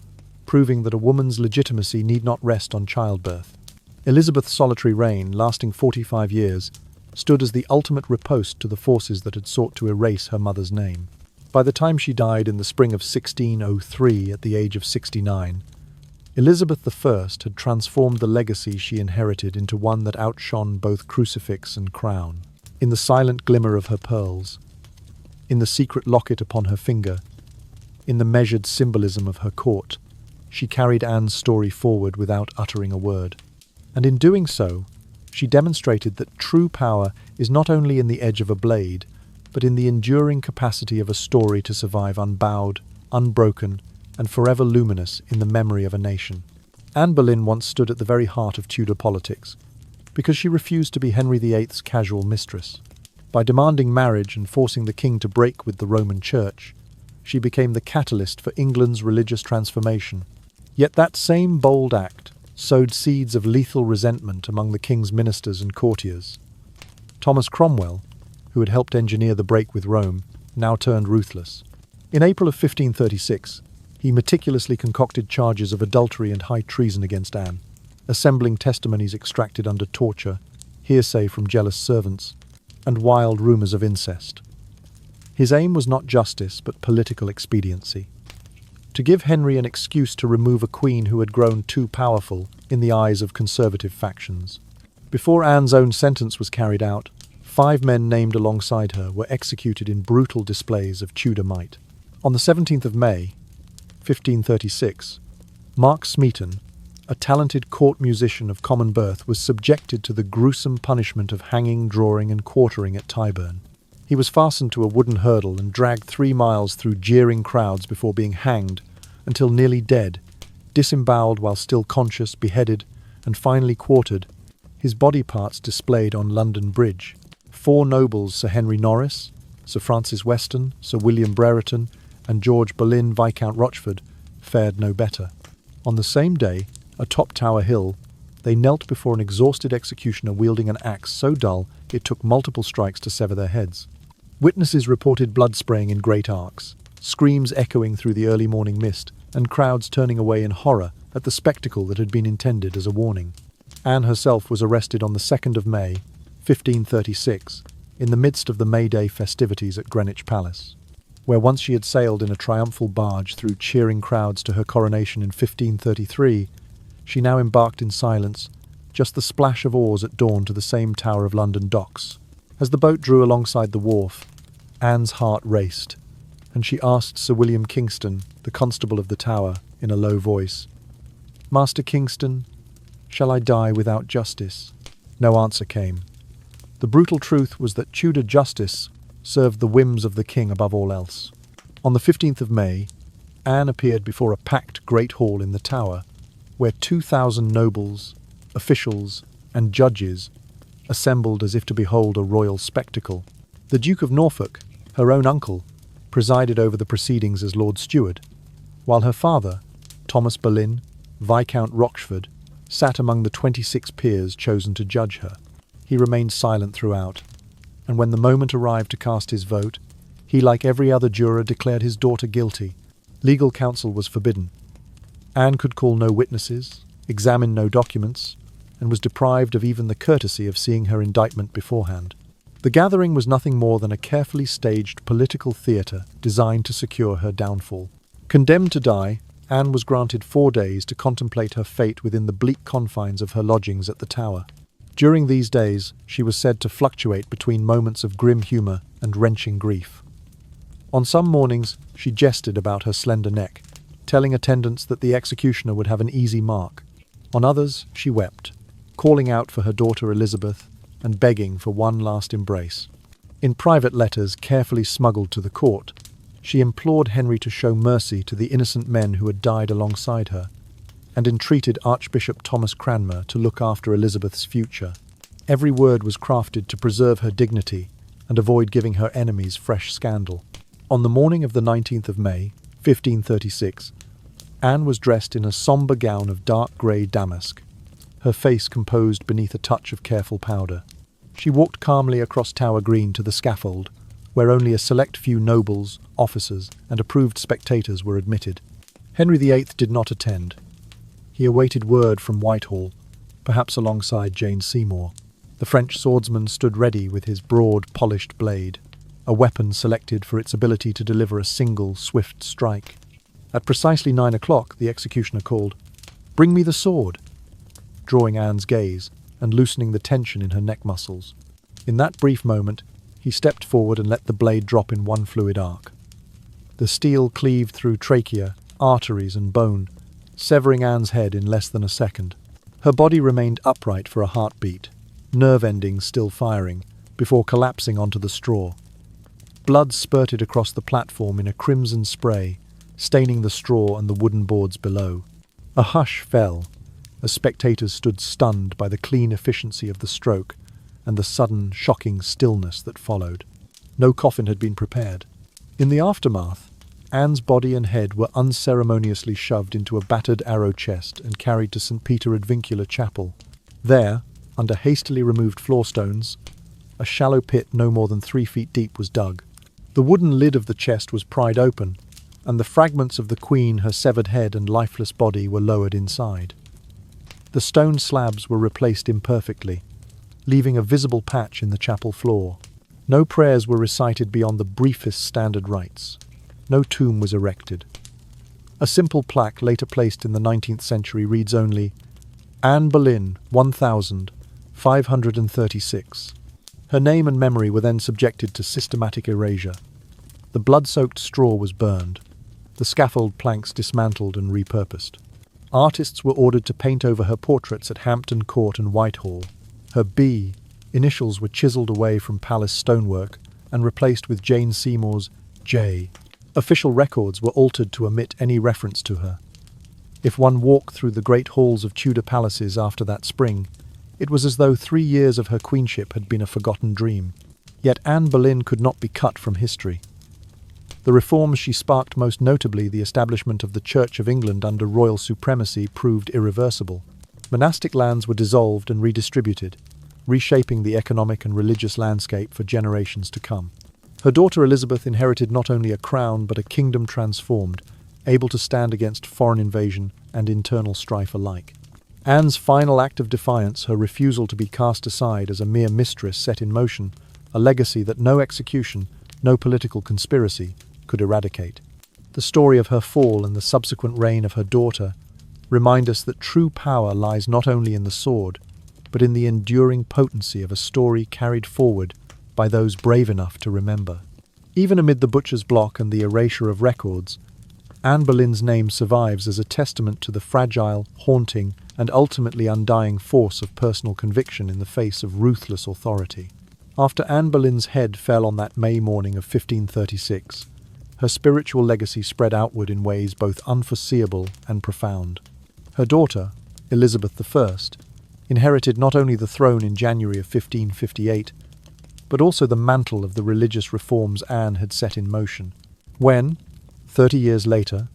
proving that a woman's legitimacy need not rest on childbirth. Elizabeth's solitary reign, lasting 45 years, stood as the ultimate riposte to the forces that had sought to erase her mother's name. By the time she died in the spring of 1603 at the age of 69, Elizabeth I had transformed the legacy she inherited into one that outshone both crucifix and crown. In the silent glimmer of her pearls, in the secret locket upon her finger, in the measured symbolism of her court, she carried Anne's story forward without uttering a word. And in doing so, she demonstrated that true power is not only in the edge of a blade, but in the enduring capacity of a story to survive unbowed, unbroken, and forever luminous in the memory of a nation. Anne Boleyn once stood at the very heart of Tudor politics, because she refused to be Henry VIII's casual mistress. By demanding marriage and forcing the king to break with the Roman Church, she became the catalyst for England's religious transformation. Yet that same bold act sowed seeds of lethal resentment among the king's ministers and courtiers. Thomas Cromwell, who had helped engineer the break with Rome, now turned ruthless. In April of 1536, he meticulously concocted charges of adultery and high treason against Anne, assembling testimonies extracted under torture, hearsay from jealous servants, and wild rumours of incest. His aim was not justice, but political expediency. To give Henry an excuse to remove a queen who had grown too powerful in the eyes of conservative factions. Before Anne's own sentence was carried out, 5 men named alongside her were executed in brutal displays of Tudor might. On the 17th of May, 1536, Mark Smeaton, a talented court musician of common birth, was subjected to the gruesome punishment of hanging, drawing, and quartering at Tyburn. He was fastened to a wooden hurdle and dragged 3 miles through jeering crowds before being hanged, until nearly dead, disemboweled while still conscious, beheaded, and finally quartered, his body parts displayed on London Bridge. 4 nobles, Sir Henry Norris, Sir Francis Weston, Sir William Brereton, and George Boleyn, Viscount Rochford, fared no better. On the same day, atop Tower Hill, they knelt before an exhausted executioner wielding an axe so dull it took multiple strikes to sever their heads. Witnesses reported blood spraying in great arcs, screams echoing through the early morning mist, and crowds turning away in horror at the spectacle that had been intended as a warning. Anne herself was arrested on the 2nd of May, 1536, in the midst of the May Day festivities at Greenwich Palace. Where once she had sailed in a triumphal barge through cheering crowds to her coronation in 1533, she now embarked in silence, just the splash of oars at dawn to the same Tower of London docks. As the boat drew alongside the wharf, Anne's heart raced, and she asked Sir William Kingston, the constable of the Tower, in a low voice, "Master Kingston, shall I die without justice?" No answer came. The brutal truth was that Tudor justice served the whims of the king above all else. On the 15th of May, Anne appeared before a packed great hall in the Tower, where 2,000 nobles, officials, and judges assembled as if to behold a royal spectacle. The Duke of Norfolk, her own uncle, presided over the proceedings as Lord Steward, while her father, Thomas Boleyn, Viscount Rochford, sat among the 26 peers chosen to judge her. He remained silent throughout, and when the moment arrived to cast his vote, he, like every other juror, declared his daughter guilty. Legal counsel was forbidden. Anne could call no witnesses, examine no documents, and was deprived of even the courtesy of seeing her indictment beforehand. The gathering was nothing more than a carefully staged political theatre designed to secure her downfall. Condemned to die, Anne was granted 4 days to contemplate her fate within the bleak confines of her lodgings at the Tower. During these days, she was said to fluctuate between moments of grim humour and wrenching grief. On some mornings, she jested about her slender neck, telling attendants that the executioner would have an easy mark. On others, she wept, calling out for her daughter Elizabeth and begging for one last embrace. In private letters carefully smuggled to the court, she implored Henry to show mercy to the innocent men who had died alongside her. and entreated Archbishop Thomas Cranmer to look after Elizabeth's future. Every word was crafted to preserve her dignity and avoid giving her enemies fresh scandal. On the morning of the 19th of May, 1536, Anne was dressed in a sombre gown of dark grey damask, her face composed beneath a touch of careful powder. She walked calmly across Tower Green to the scaffold, where only a select few nobles, officers, and approved spectators were admitted. Henry VIII did not attend. He awaited word from Whitehall, perhaps alongside Jane Seymour. The French swordsman stood ready with his broad, polished blade, a weapon selected for its ability to deliver a single, swift strike. At precisely 9 o'clock, the executioner called, "Bring me the sword," drawing Anne's gaze and loosening the tension in her neck muscles. In that brief moment, he stepped forward and let the blade drop in one fluid arc. The steel cleaved through trachea, arteries and bone, severing Anne's head in less than a second. Her body remained upright for a heartbeat, nerve endings still firing, before collapsing onto the straw. Blood spurted across the platform in a crimson spray, staining the straw and the wooden boards below. A hush fell, as spectators stood stunned by the clean efficiency of the stroke and the sudden, shocking stillness that followed. No coffin had been prepared. In the aftermath, Anne's body and head were unceremoniously shoved into a battered arrow chest and carried to St. Peter Advincula Chapel. There, under hastily removed floorstones, a shallow pit no more than 3 feet deep was dug. The wooden lid of the chest was pried open, and the fragments of the Queen, her severed head and lifeless body were lowered inside. The stone slabs were replaced imperfectly, leaving a visible patch in the chapel floor. No prayers were recited beyond the briefest standard rites. No tomb was erected. A simple plaque later placed in the 19th century reads only, "Anne Boleyn, 1536. Her name and memory were then subjected to systematic erasure. The blood-soaked straw was burned, the scaffold planks dismantled and repurposed. Artists were ordered to paint over her portraits at Hampton Court and Whitehall. Her B initials were chiselled away from palace stonework and replaced with Jane Seymour's J. Official records were altered to omit any reference to her. If one walked through the great halls of Tudor palaces after that spring, it was as though 3 years of her queenship had been a forgotten dream. Yet Anne Boleyn could not be cut from history. The reforms she sparked, most notably the establishment of the Church of England under royal supremacy, proved irreversible. Monastic lands were dissolved and redistributed, reshaping the economic and religious landscape for generations to come. Her daughter Elizabeth inherited not only a crown but a kingdom transformed, able to stand against foreign invasion and internal strife alike. Anne's final act of defiance, her refusal to be cast aside as a mere mistress, set in motion a legacy that no execution, no political conspiracy could eradicate. The story of her fall and the subsequent reign of her daughter remind us that true power lies not only in the sword, but in the enduring potency of a story carried forward by those brave enough to remember. Even amid the butcher's block and the erasure of records, Anne Boleyn's name survives as a testament to the fragile, haunting, and ultimately undying force of personal conviction in the face of ruthless authority. After Anne Boleyn's head fell on that May morning of 1536, her spiritual legacy spread outward in ways both unforeseeable and profound. Her daughter, Elizabeth I, inherited not only the throne in January of 1558, but also the mantle of the religious reforms Anne had set in motion. When, 30 years later,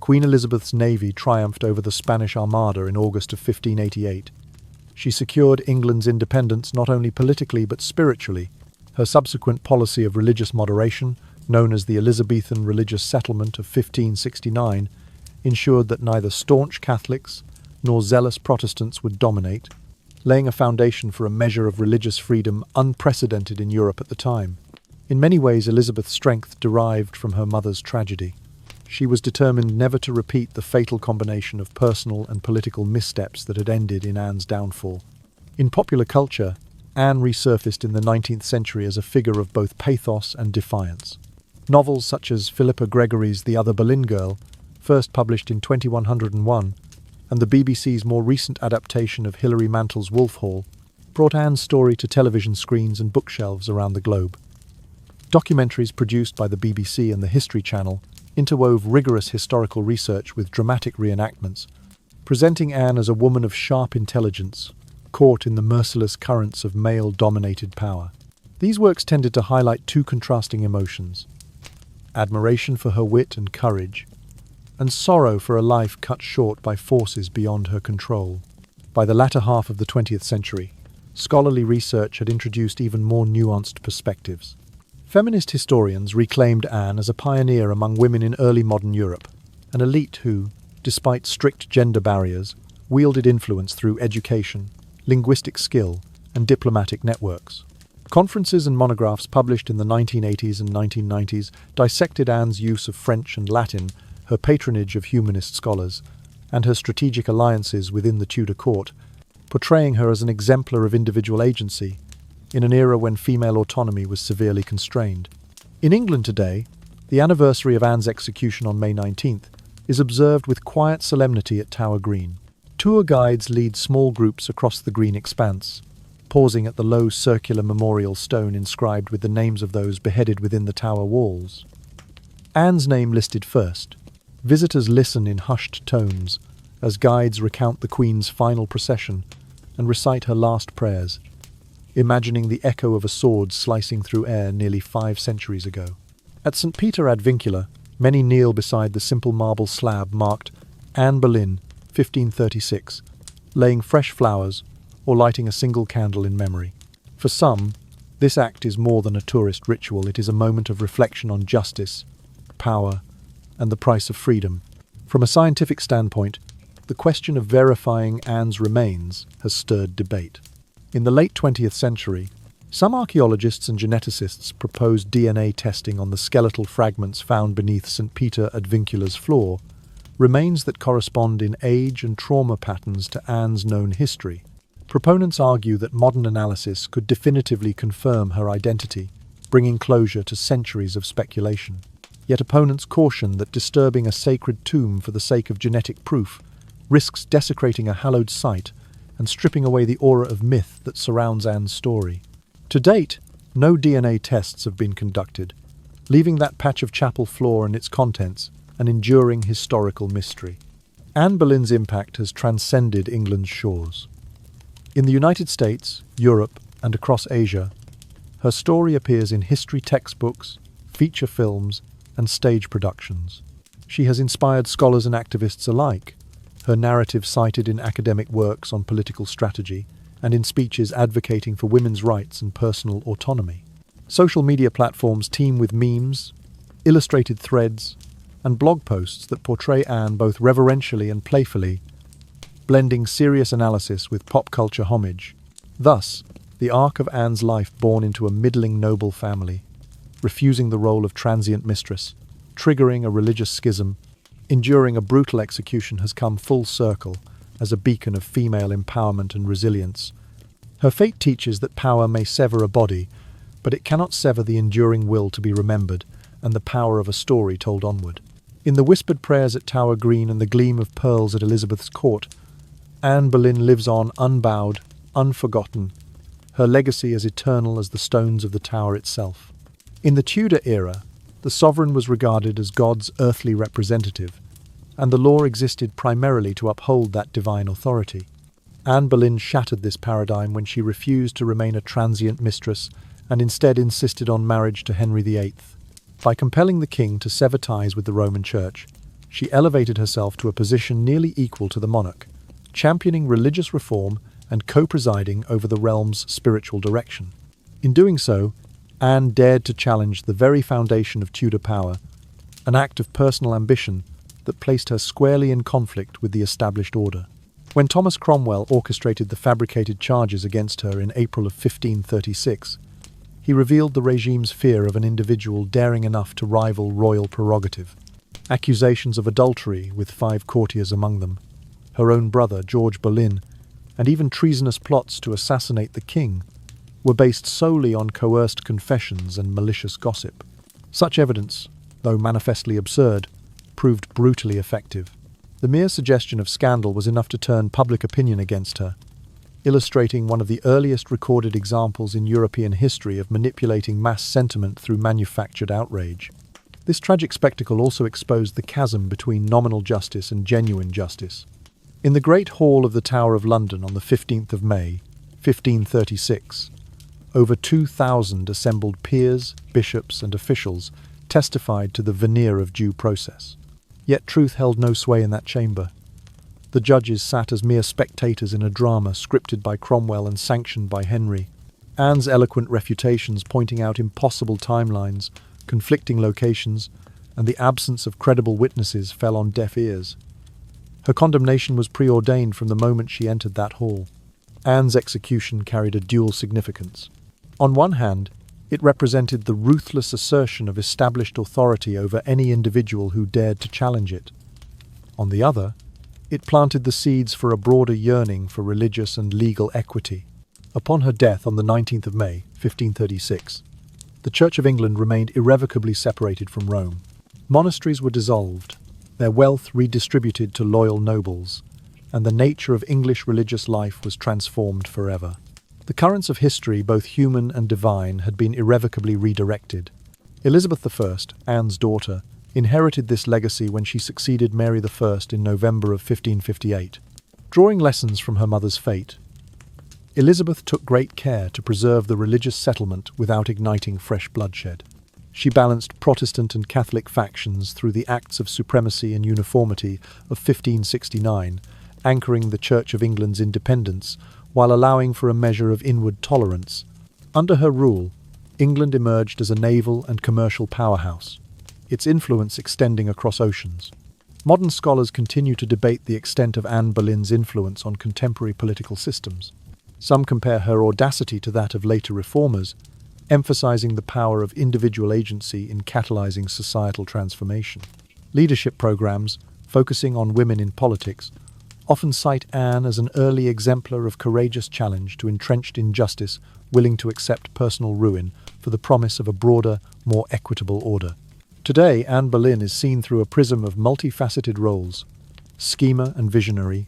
Queen Elizabeth's navy triumphed over the Spanish Armada in August of 1588, she secured England's independence not only politically but spiritually. Her subsequent policy of religious moderation, known as the Elizabethan Religious Settlement of 1569, ensured that neither staunch Catholics nor zealous Protestants would dominate, laying a foundation for a measure of religious freedom unprecedented in Europe at the time. In many ways, Elizabeth's strength derived from her mother's tragedy. She was determined never to repeat the fatal combination of personal and political missteps that had ended in Anne's downfall. In popular culture, Anne resurfaced in the 19th century as a figure of both pathos and defiance. Novels such as Philippa Gregory's The Other Boleyn Girl, first published in 2101, and the BBC's more recent adaptation of Hilary Mantel's Wolf Hall, brought Anne's story to television screens and bookshelves around the globe. Documentaries produced by the BBC and the History Channel interwove rigorous historical research with dramatic reenactments, presenting Anne as a woman of sharp intelligence, caught in the merciless currents of male-dominated power. These works tended to highlight two contrasting emotions: admiration for her wit and courage, and sorrow for a life cut short by forces beyond her control. By the latter half of the 20th century, scholarly research had introduced even more nuanced perspectives. Feminist historians reclaimed Anne as a pioneer among women in early modern Europe, an elite who, despite strict gender barriers, wielded influence through education, linguistic skill, and diplomatic networks. Conferences and monographs published in the 1980s and 1990s dissected Anne's use of French and Latin, her patronage of humanist scholars, and her strategic alliances within the Tudor court, portraying her as an exemplar of individual agency in an era when female autonomy was severely constrained. In England today, the anniversary of Anne's execution on May 19th is observed with quiet solemnity at Tower Green. Tour guides lead small groups across the green expanse, pausing at the low circular memorial stone inscribed with the names of those beheaded within the tower walls. Anne's name listed first. Visitors listen in hushed tones as guides recount the Queen's final procession and recite her last prayers, imagining the echo of a sword slicing through air nearly 5 centuries ago. At St. Peter ad Vincula, many kneel beside the simple marble slab marked Anne Boleyn, 1536, laying fresh flowers or lighting a single candle in memory. For some, this act is more than a tourist ritual. It is a moment of reflection on justice, power, and the price of freedom. From a scientific standpoint, the question of verifying Anne's remains has stirred debate. In the late 20th century, some archaeologists and geneticists proposed DNA testing on the skeletal fragments found beneath St. Peter ad Vincula's floor, remains that correspond in age and trauma patterns to Anne's known history. Proponents argue that modern analysis could definitively confirm her identity, bringing closure to centuries of speculation. Yet opponents caution that disturbing a sacred tomb for the sake of genetic proof risks desecrating a hallowed site and stripping away the aura of myth that surrounds Anne's story. To date, no DNA tests have been conducted, leaving that patch of chapel floor and its contents an enduring historical mystery. Anne Boleyn's impact has transcended England's shores. In the United States, Europe, and across Asia, her story appears in history textbooks, feature films, and stage productions. She has inspired scholars and activists alike, her narrative cited in academic works on political strategy and in speeches advocating for women's rights and personal autonomy. Social media platforms teem with memes, illustrated threads, and blog posts that portray Anne both reverentially and playfully, blending serious analysis with pop culture homage. Thus, the arc of Anne's life born into a middling noble family, refusing the role of transient mistress, triggering a religious schism, enduring a brutal execution has come full circle as a beacon of female empowerment and resilience. Her fate teaches that power may sever a body, but it cannot sever the enduring will to be remembered and the power of a story told onward. In the whispered prayers at Tower Green and the gleam of pearls at Elizabeth's court, Anne Boleyn lives on unbowed, unforgotten, her legacy as eternal as the stones of the tower itself. In the Tudor era, the sovereign was regarded as God's earthly representative, and the law existed primarily to uphold that divine authority. Anne Boleyn shattered this paradigm when she refused to remain a transient mistress and instead insisted on marriage to Henry VIII. By compelling the king to sever ties with the Roman Church, she elevated herself to a position nearly equal to the monarch, championing religious reform and co-presiding over the realm's spiritual direction. In doing so, Anne dared to challenge the very foundation of Tudor power, an act of personal ambition that placed her squarely in conflict with the established order. When Thomas Cromwell orchestrated the fabricated charges against her in April of 1536, he revealed the regime's fear of an individual daring enough to rival royal prerogative. Accusations of adultery, with 5 courtiers among them, her own brother, George Boleyn, and even treasonous plots to assassinate the king, were based solely on coerced confessions and malicious gossip. Such evidence, though manifestly absurd, proved brutally effective. The mere suggestion of scandal was enough to turn public opinion against her, illustrating one of the earliest recorded examples in European history of manipulating mass sentiment through manufactured outrage. This tragic spectacle also exposed the chasm between nominal justice and genuine justice. In the Great Hall of the Tower of London on the 15th of May, 1536, over 2,000 assembled peers, bishops, and officials testified to the veneer of due process. Yet truth held no sway in that chamber. The judges sat as mere spectators in a drama scripted by Cromwell and sanctioned by Henry. Anne's eloquent refutations pointing out impossible timelines, conflicting locations, and the absence of credible witnesses fell on deaf ears. Her condemnation was preordained from the moment she entered that hall. Anne's execution carried a dual significance. On one hand, it represented the ruthless assertion of established authority over any individual who dared to challenge it. On the other, it planted the seeds for a broader yearning for religious and legal equity. Upon her death on the 19th of May, 1536, the Church of England remained irrevocably separated from Rome. Monasteries were dissolved, their wealth redistributed to loyal nobles, and the nature of English religious life was transformed forever. The currents of history, both human and divine, had been irrevocably redirected. Elizabeth I, Anne's daughter, inherited this legacy when she succeeded Mary I in November of 1558. Drawing lessons from her mother's fate, Elizabeth took great care to preserve the religious settlement without igniting fresh bloodshed. She balanced Protestant and Catholic factions through the Acts of Supremacy and Uniformity of 1569, anchoring the Church of England's independence while allowing for a measure of inward tolerance. Under her rule, England emerged as a naval and commercial powerhouse, its influence extending across oceans. Modern scholars continue to debate the extent of Anne Boleyn's influence on contemporary political systems. Some compare her audacity to that of later reformers, emphasizing the power of individual agency in catalyzing societal transformation. Leadership programs, focusing on women in politics, often cite Anne as an early exemplar of courageous challenge to entrenched injustice, willing to accept personal ruin for the promise of a broader, more equitable order. Today, Anne Boleyn is seen through a prism of multifaceted roles: schemer and visionary,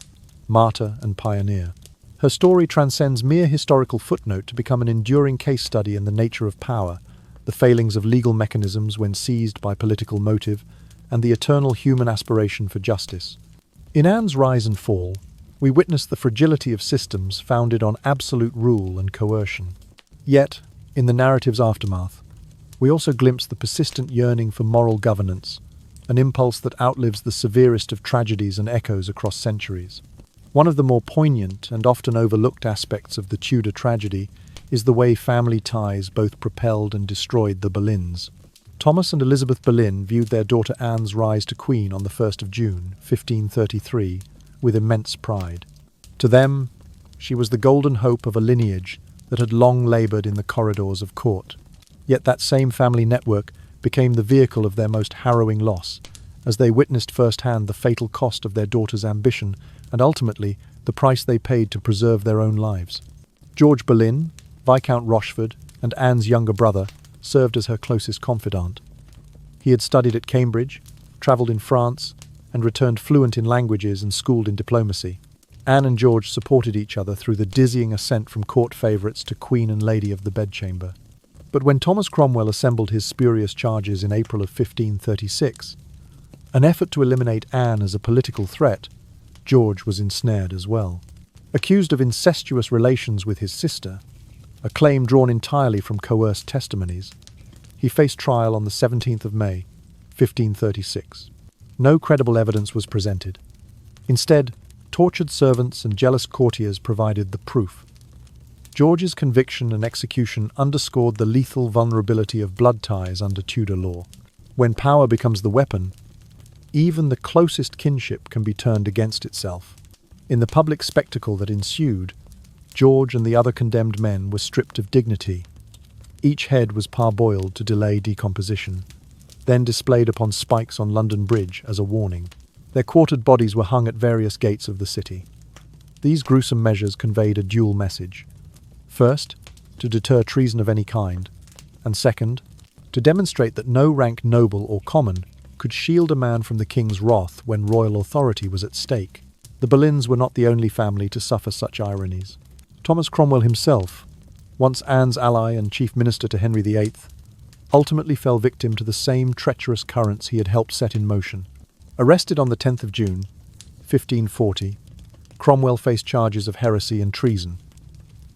martyr and pioneer. Her story transcends mere historical footnote to become an enduring case study in the nature of power, the failings of legal mechanisms when seized by political motive, and the eternal human aspiration for justice. In Anne's rise and fall, we witness the fragility of systems founded on absolute rule and coercion. Yet, in the narrative's aftermath, we also glimpse the persistent yearning for moral governance, an impulse that outlives the severest of tragedies and echoes across centuries. One of the more poignant and often overlooked aspects of the Tudor tragedy is the way family ties both propelled and destroyed the Boleyns. Thomas and Elizabeth Boleyn viewed their daughter Anne's rise to queen on the 1st of June, 1533, with immense pride. To them, she was the golden hope of a lineage that had long laboured in the corridors of court. Yet that same family network became the vehicle of their most harrowing loss, as they witnessed firsthand the fatal cost of their daughter's ambition and ultimately the price they paid to preserve their own lives. George Boleyn, Viscount Rochford, and Anne's younger brother, served as her closest confidant. He had studied at Cambridge, travelled in France, and returned fluent in languages and schooled in diplomacy. Anne and George supported each other through the dizzying ascent from court favourites to Queen and Lady of the Bedchamber. But when Thomas Cromwell assembled his spurious charges in April of 1536, an effort to eliminate Anne as a political threat, George was ensnared as well. Accused of incestuous relations with his sister, a claim drawn entirely from coerced testimonies, he faced trial on the 17th of May, 1536. No credible evidence was presented. Instead, tortured servants and jealous courtiers provided the proof. George's conviction and execution underscored the lethal vulnerability of blood ties under Tudor law. When power becomes the weapon, even the closest kinship can be turned against itself. In the public spectacle that ensued, George and the other condemned men were stripped of dignity. Each head was parboiled to delay decomposition, then displayed upon spikes on London Bridge as a warning. Their quartered bodies were hung at various gates of the city. These gruesome measures conveyed a dual message. First, to deter treason of any kind, and second, to demonstrate that no rank noble or common could shield a man from the king's wrath when royal authority was at stake. The Boleyns were not the only family to suffer such ironies. Thomas Cromwell himself, once Anne's ally and chief minister to Henry VIII, ultimately fell victim to the same treacherous currents he had helped set in motion. Arrested on the 10th of June, 1540, Cromwell faced charges of heresy and treason.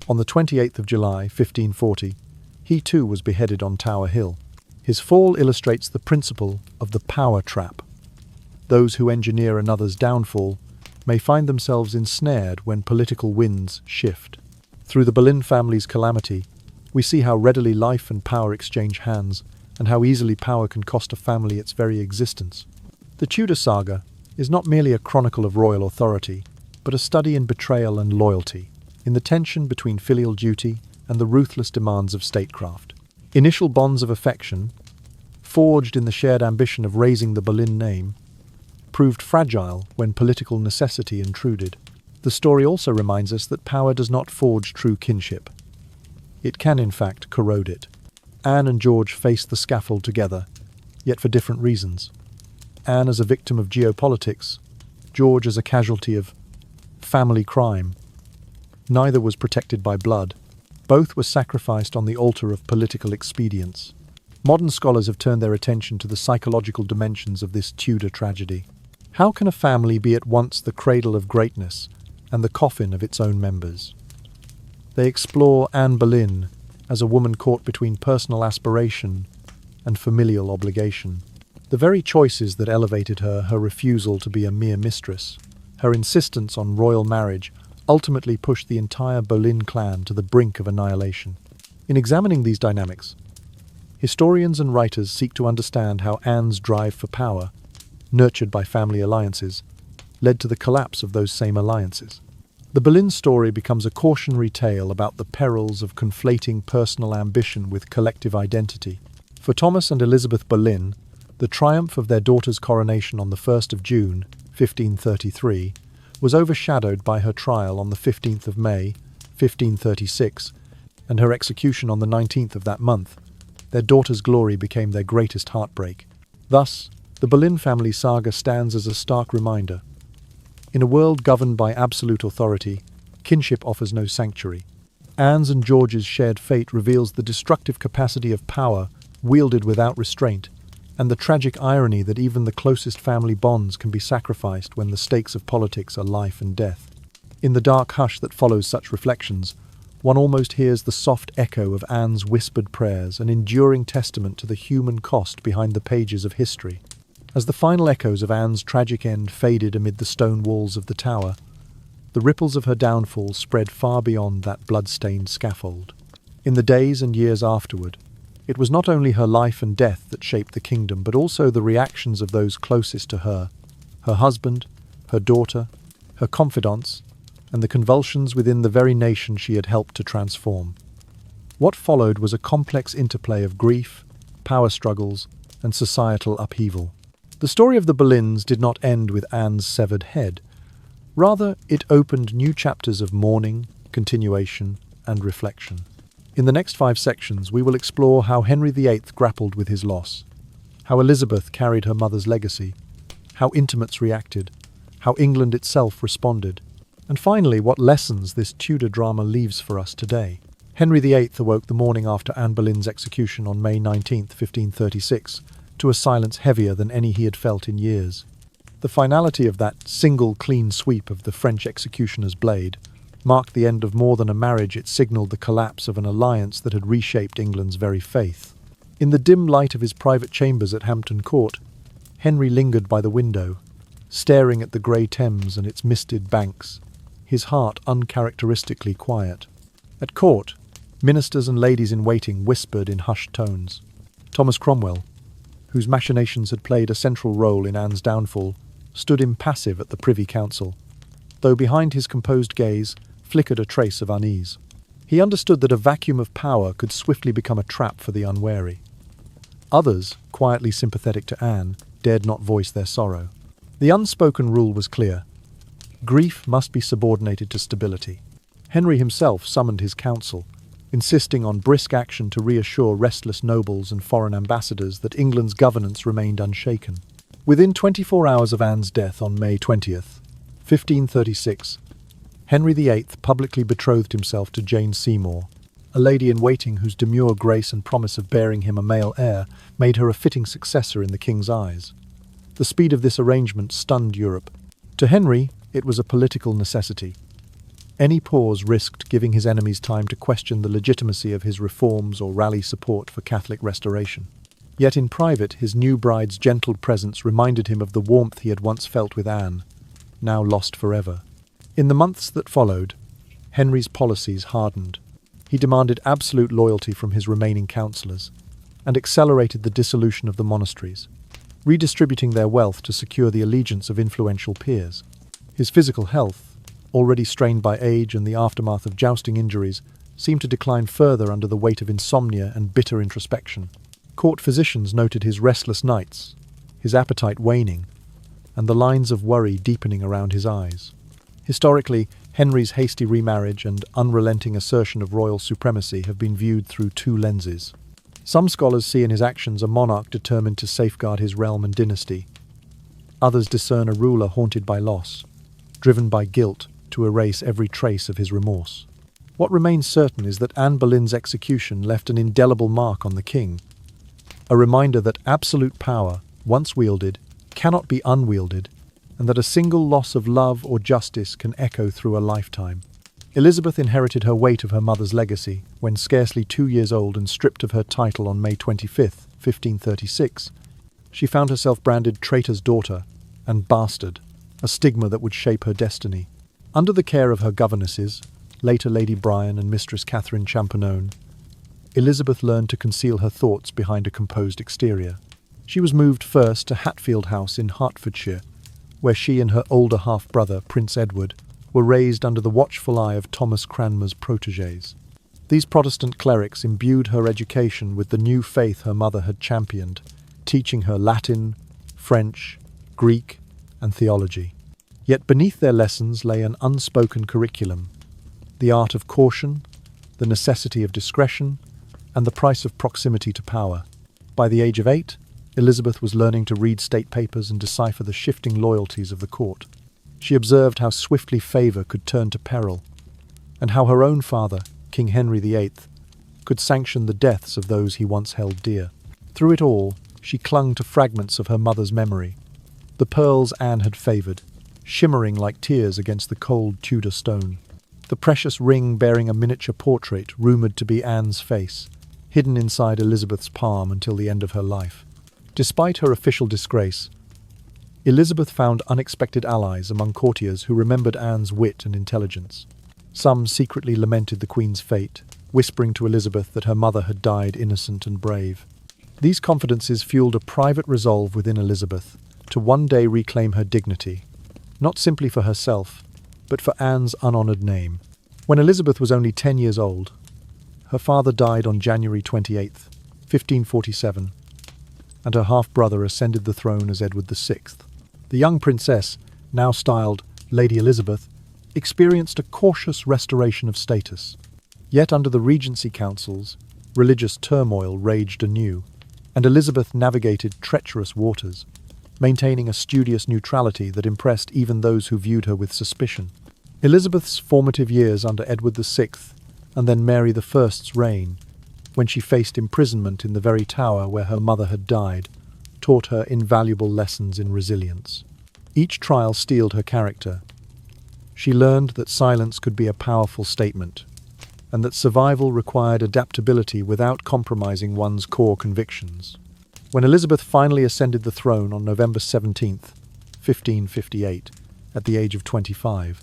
On the 28th of July, 1540, he too was beheaded on Tower Hill. His fall illustrates the principle of the power trap. Those who engineer another's downfall may find themselves ensnared when political winds shift. Through the Boleyn family's calamity, we see how readily life and power exchange hands, and how easily power can cost a family its very existence. The Tudor saga is not merely a chronicle of royal authority, but a study in betrayal and loyalty, in the tension between filial duty and the ruthless demands of statecraft. Initial bonds of affection, forged in the shared ambition of raising the Boleyn name, proved fragile when political necessity intruded. The story also reminds us that power does not forge true kinship. It can, in fact, corrode it. Anne and George faced the scaffold together, yet for different reasons. Anne as a victim of geopolitics, George as a casualty of family crime. Neither was protected by blood. Both were sacrificed on the altar of political expedience. Modern scholars have turned their attention to the psychological dimensions of this Tudor tragedy. How can a family be at once the cradle of greatness and the coffin of its own members? They explore Anne Boleyn as a woman caught between personal aspiration and familial obligation. The very choices that elevated her, her refusal to be a mere mistress, her insistence on royal marriage, ultimately pushed the entire Boleyn clan to the brink of annihilation. In examining these dynamics, historians and writers seek to understand how Anne's drive for power, nurtured by family alliances, led to the collapse of those same alliances. The Boleyn story becomes a cautionary tale about the perils of conflating personal ambition with collective identity. For Thomas and Elizabeth Boleyn, the triumph of their daughter's coronation on the 1st of June, 1533, was overshadowed by her trial on the 15th of May, 1536, and her execution on the 19th of that month. Their daughter's glory became their greatest heartbreak. Thus, the Boleyn family saga stands as a stark reminder. In a world governed by absolute authority, kinship offers no sanctuary. Anne's and George's shared fate reveals the destructive capacity of power wielded without restraint, and the tragic irony that even the closest family bonds can be sacrificed when the stakes of politics are life and death. In the dark hush that follows such reflections, one almost hears the soft echo of Anne's whispered prayers, an enduring testament to the human cost behind the pages of history. As the final echoes of Anne's tragic end faded amid the stone walls of the tower, the ripples of her downfall spread far beyond that blood-stained scaffold. In the days and years afterward, it was not only her life and death that shaped the kingdom, but also the reactions of those closest to her, her husband, her daughter, her confidants, and the convulsions within the very nation she had helped to transform. What followed was a complex interplay of grief, power struggles, and societal upheaval. The story of the Boleyns did not end with Anne's severed head. Rather, it opened new chapters of mourning, continuation, and reflection. In the next 5 sections, we will explore how Henry VIII grappled with his loss, how Elizabeth carried her mother's legacy, how intimates reacted, how England itself responded, and finally, what lessons this Tudor drama leaves for us today. Henry VIII awoke the morning after Anne Boleyn's execution on May 19th, 1536, to a silence heavier than any he had felt in years. The finality of that single clean sweep of the French executioner's blade marked the end of more than a marriage. It signalled the collapse of an alliance that had reshaped England's very faith. In the dim light of his private chambers at Hampton Court, Henry lingered by the window, staring at the grey Thames and its misted banks, his heart uncharacteristically quiet. At court, ministers and ladies-in-waiting whispered in hushed tones. Thomas Cromwell, whose machinations had played a central role in Anne's downfall, stood impassive at the Privy Council, though behind his composed gaze flickered a trace of unease. He understood that a vacuum of power could swiftly become a trap for the unwary. Others, quietly sympathetic to Anne, dared not voice their sorrow. The unspoken rule was clear. Grief must be subordinated to stability. Henry himself summoned his council, insisting on brisk action to reassure restless nobles and foreign ambassadors that England's governance remained unshaken. Within 24 hours of Anne's death on May 20th, 1536, Henry VIII publicly betrothed himself to Jane Seymour, a lady-in-waiting whose demure grace and promise of bearing him a male heir made her a fitting successor in the king's eyes. The speed of this arrangement stunned Europe. To Henry, it was a political necessity. Any pause risked giving his enemies time to question the legitimacy of his reforms or rally support for Catholic restoration. Yet in private, his new bride's gentle presence reminded him of the warmth he had once felt with Anne, now lost forever. In the months that followed, Henry's policies hardened. He demanded absolute loyalty from his remaining councillors and accelerated the dissolution of the monasteries, redistributing their wealth to secure the allegiance of influential peers. His physical health, already strained by age and the aftermath of jousting injuries, seemed to decline further under the weight of insomnia and bitter introspection. Court physicians noted his restless nights, his appetite waning, and the lines of worry deepening around his eyes. Historically, Henry's hasty remarriage and unrelenting assertion of royal supremacy have been viewed through two lenses. Some scholars see in his actions a monarch determined to safeguard his realm and dynasty. Others discern a ruler haunted by loss, driven by guilt to erase every trace of his remorse. What remains certain is that Anne Boleyn's execution left an indelible mark on the king, a reminder that absolute power, once wielded, cannot be unwielded, and that a single loss of love or justice can echo through a lifetime. Elizabeth inherited her weight of her mother's legacy when scarcely 2 years old and stripped of her title on May 25, 1536. She found herself branded traitor's daughter and bastard, a stigma that would shape her destiny. Under the care of her governesses, later Lady Bryan and Mistress Catherine Champernowne, Elizabeth learned to conceal her thoughts behind a composed exterior. She was moved first to Hatfield House in Hertfordshire, where she and her older half-brother, Prince Edward, were raised under the watchful eye of Thomas Cranmer's protégés. These Protestant clerics imbued her education with the new faith her mother had championed, teaching her Latin, French, Greek, and theology. Yet beneath their lessons lay an unspoken curriculum: the art of caution, the necessity of discretion, and the price of proximity to power. By the age of 8, Elizabeth was learning to read state papers and decipher the shifting loyalties of the court. She observed how swiftly favour could turn to peril, and how her own father, King Henry VIII, could sanction the deaths of those he once held dear. Through it all, she clung to fragments of her mother's memory, the pearls Anne had favoured, shimmering like tears against the cold Tudor stone, the precious ring bearing a miniature portrait rumoured to be Anne's face, hidden inside Elizabeth's palm until the end of her life. Despite her official disgrace, Elizabeth found unexpected allies among courtiers who remembered Anne's wit and intelligence. Some secretly lamented the Queen's fate, whispering to Elizabeth that her mother had died innocent and brave. These confidences fueled a private resolve within Elizabeth to one day reclaim her dignity, not simply for herself, but for Anne's unhonoured name. When Elizabeth was only 10 years old, her father died on January 28, 1547, and her half-brother ascended the throne as Edward VI. The young princess, now styled Lady Elizabeth, experienced a cautious restoration of status. Yet under the Regency councils, religious turmoil raged anew, and Elizabeth navigated treacherous waters, maintaining a studious neutrality that impressed even those who viewed her with suspicion. Elizabeth's formative years under Edward VI and then Mary I's reign, when she faced imprisonment in the very tower where her mother had died, taught her invaluable lessons in resilience. Each trial steeled her character. She learned that silence could be a powerful statement, and that survival required adaptability without compromising one's core convictions. When Elizabeth finally ascended the throne on November 17, 1558, at the age of 25,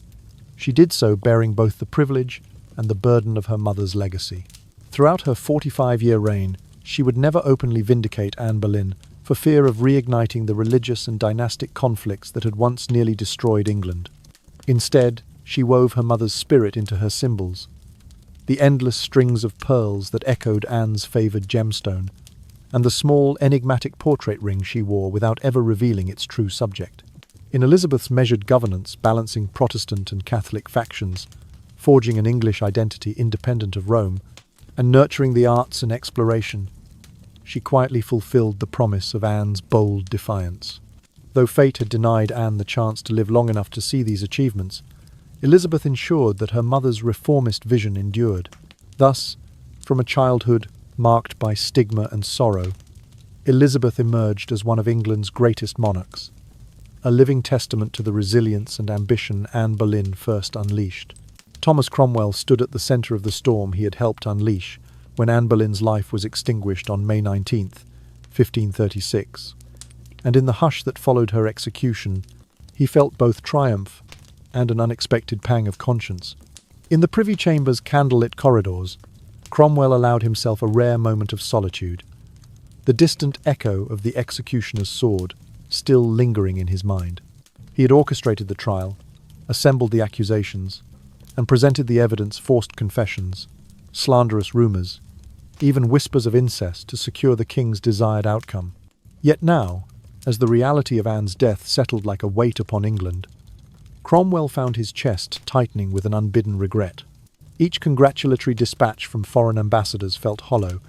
she did so bearing both the privilege and the burden of her mother's legacy. Throughout her 45-year reign, she would never openly vindicate Anne Boleyn for fear of reigniting the religious and dynastic conflicts that had once nearly destroyed England. Instead, she wove her mother's spirit into her symbols, the endless strings of pearls that echoed Anne's favoured gemstone, and the small, enigmatic portrait ring she wore without ever revealing its true subject. In Elizabeth's measured governance, balancing Protestant and Catholic factions, forging an English identity independent of Rome, and nurturing the arts and exploration, she quietly fulfilled the promise of Anne's bold defiance. Though fate had denied Anne the chance to live long enough to see these achievements, Elizabeth ensured that her mother's reformist vision endured. Thus, from a childhood marked by stigma and sorrow, Elizabeth emerged as one of England's greatest monarchs, a living testament to the resilience and ambition Anne Boleyn first unleashed. Thomas Cromwell stood at the centre of the storm he had helped unleash when Anne Boleyn's life was extinguished on May 19th, 1536. And in the hush that followed her execution, he felt both triumph and an unexpected pang of conscience. In the Privy Chamber's candlelit corridors, Cromwell allowed himself a rare moment of solitude, the distant echo of the executioner's sword still lingering in his mind. He had orchestrated the trial, assembled the accusations, and presented the evidence, forced confessions, slanderous rumours, even whispers of incest to secure the king's desired outcome. Yet now, as the reality of Anne's death settled like a weight upon England, Cromwell found his chest tightening with an unbidden regret. Each congratulatory dispatch from foreign ambassadors felt hollow.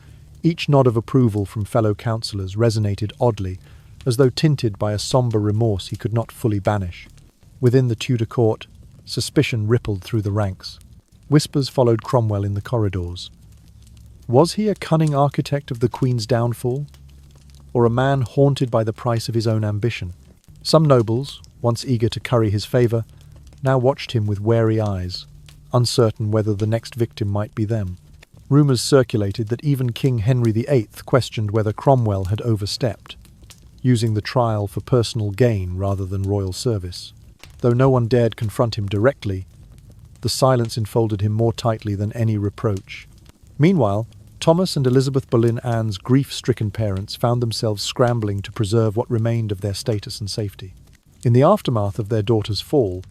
Each nod of approval from fellow councillors resonated oddly, as though tinted by a sombre remorse he could not fully banish. Within the Tudor court, suspicion rippled through the ranks. Whispers followed Cromwell in the corridors. Was he a cunning architect of the Queen's downfall, or a man haunted by the price of his own ambition? Some nobles, once eager to curry his favour, now watched him with wary eyes, uncertain whether the next victim might be them. Rumours circulated that even King Henry VIII questioned whether Cromwell had overstepped, using the trial for personal gain rather than royal service. Though no one dared confront him directly, the silence enfolded him more tightly than any reproach. Meanwhile, Thomas and Elizabeth Boleyn, Anne's grief-stricken parents, found themselves scrambling to preserve what remained of their status and safety. In the aftermath of their daughter's fall,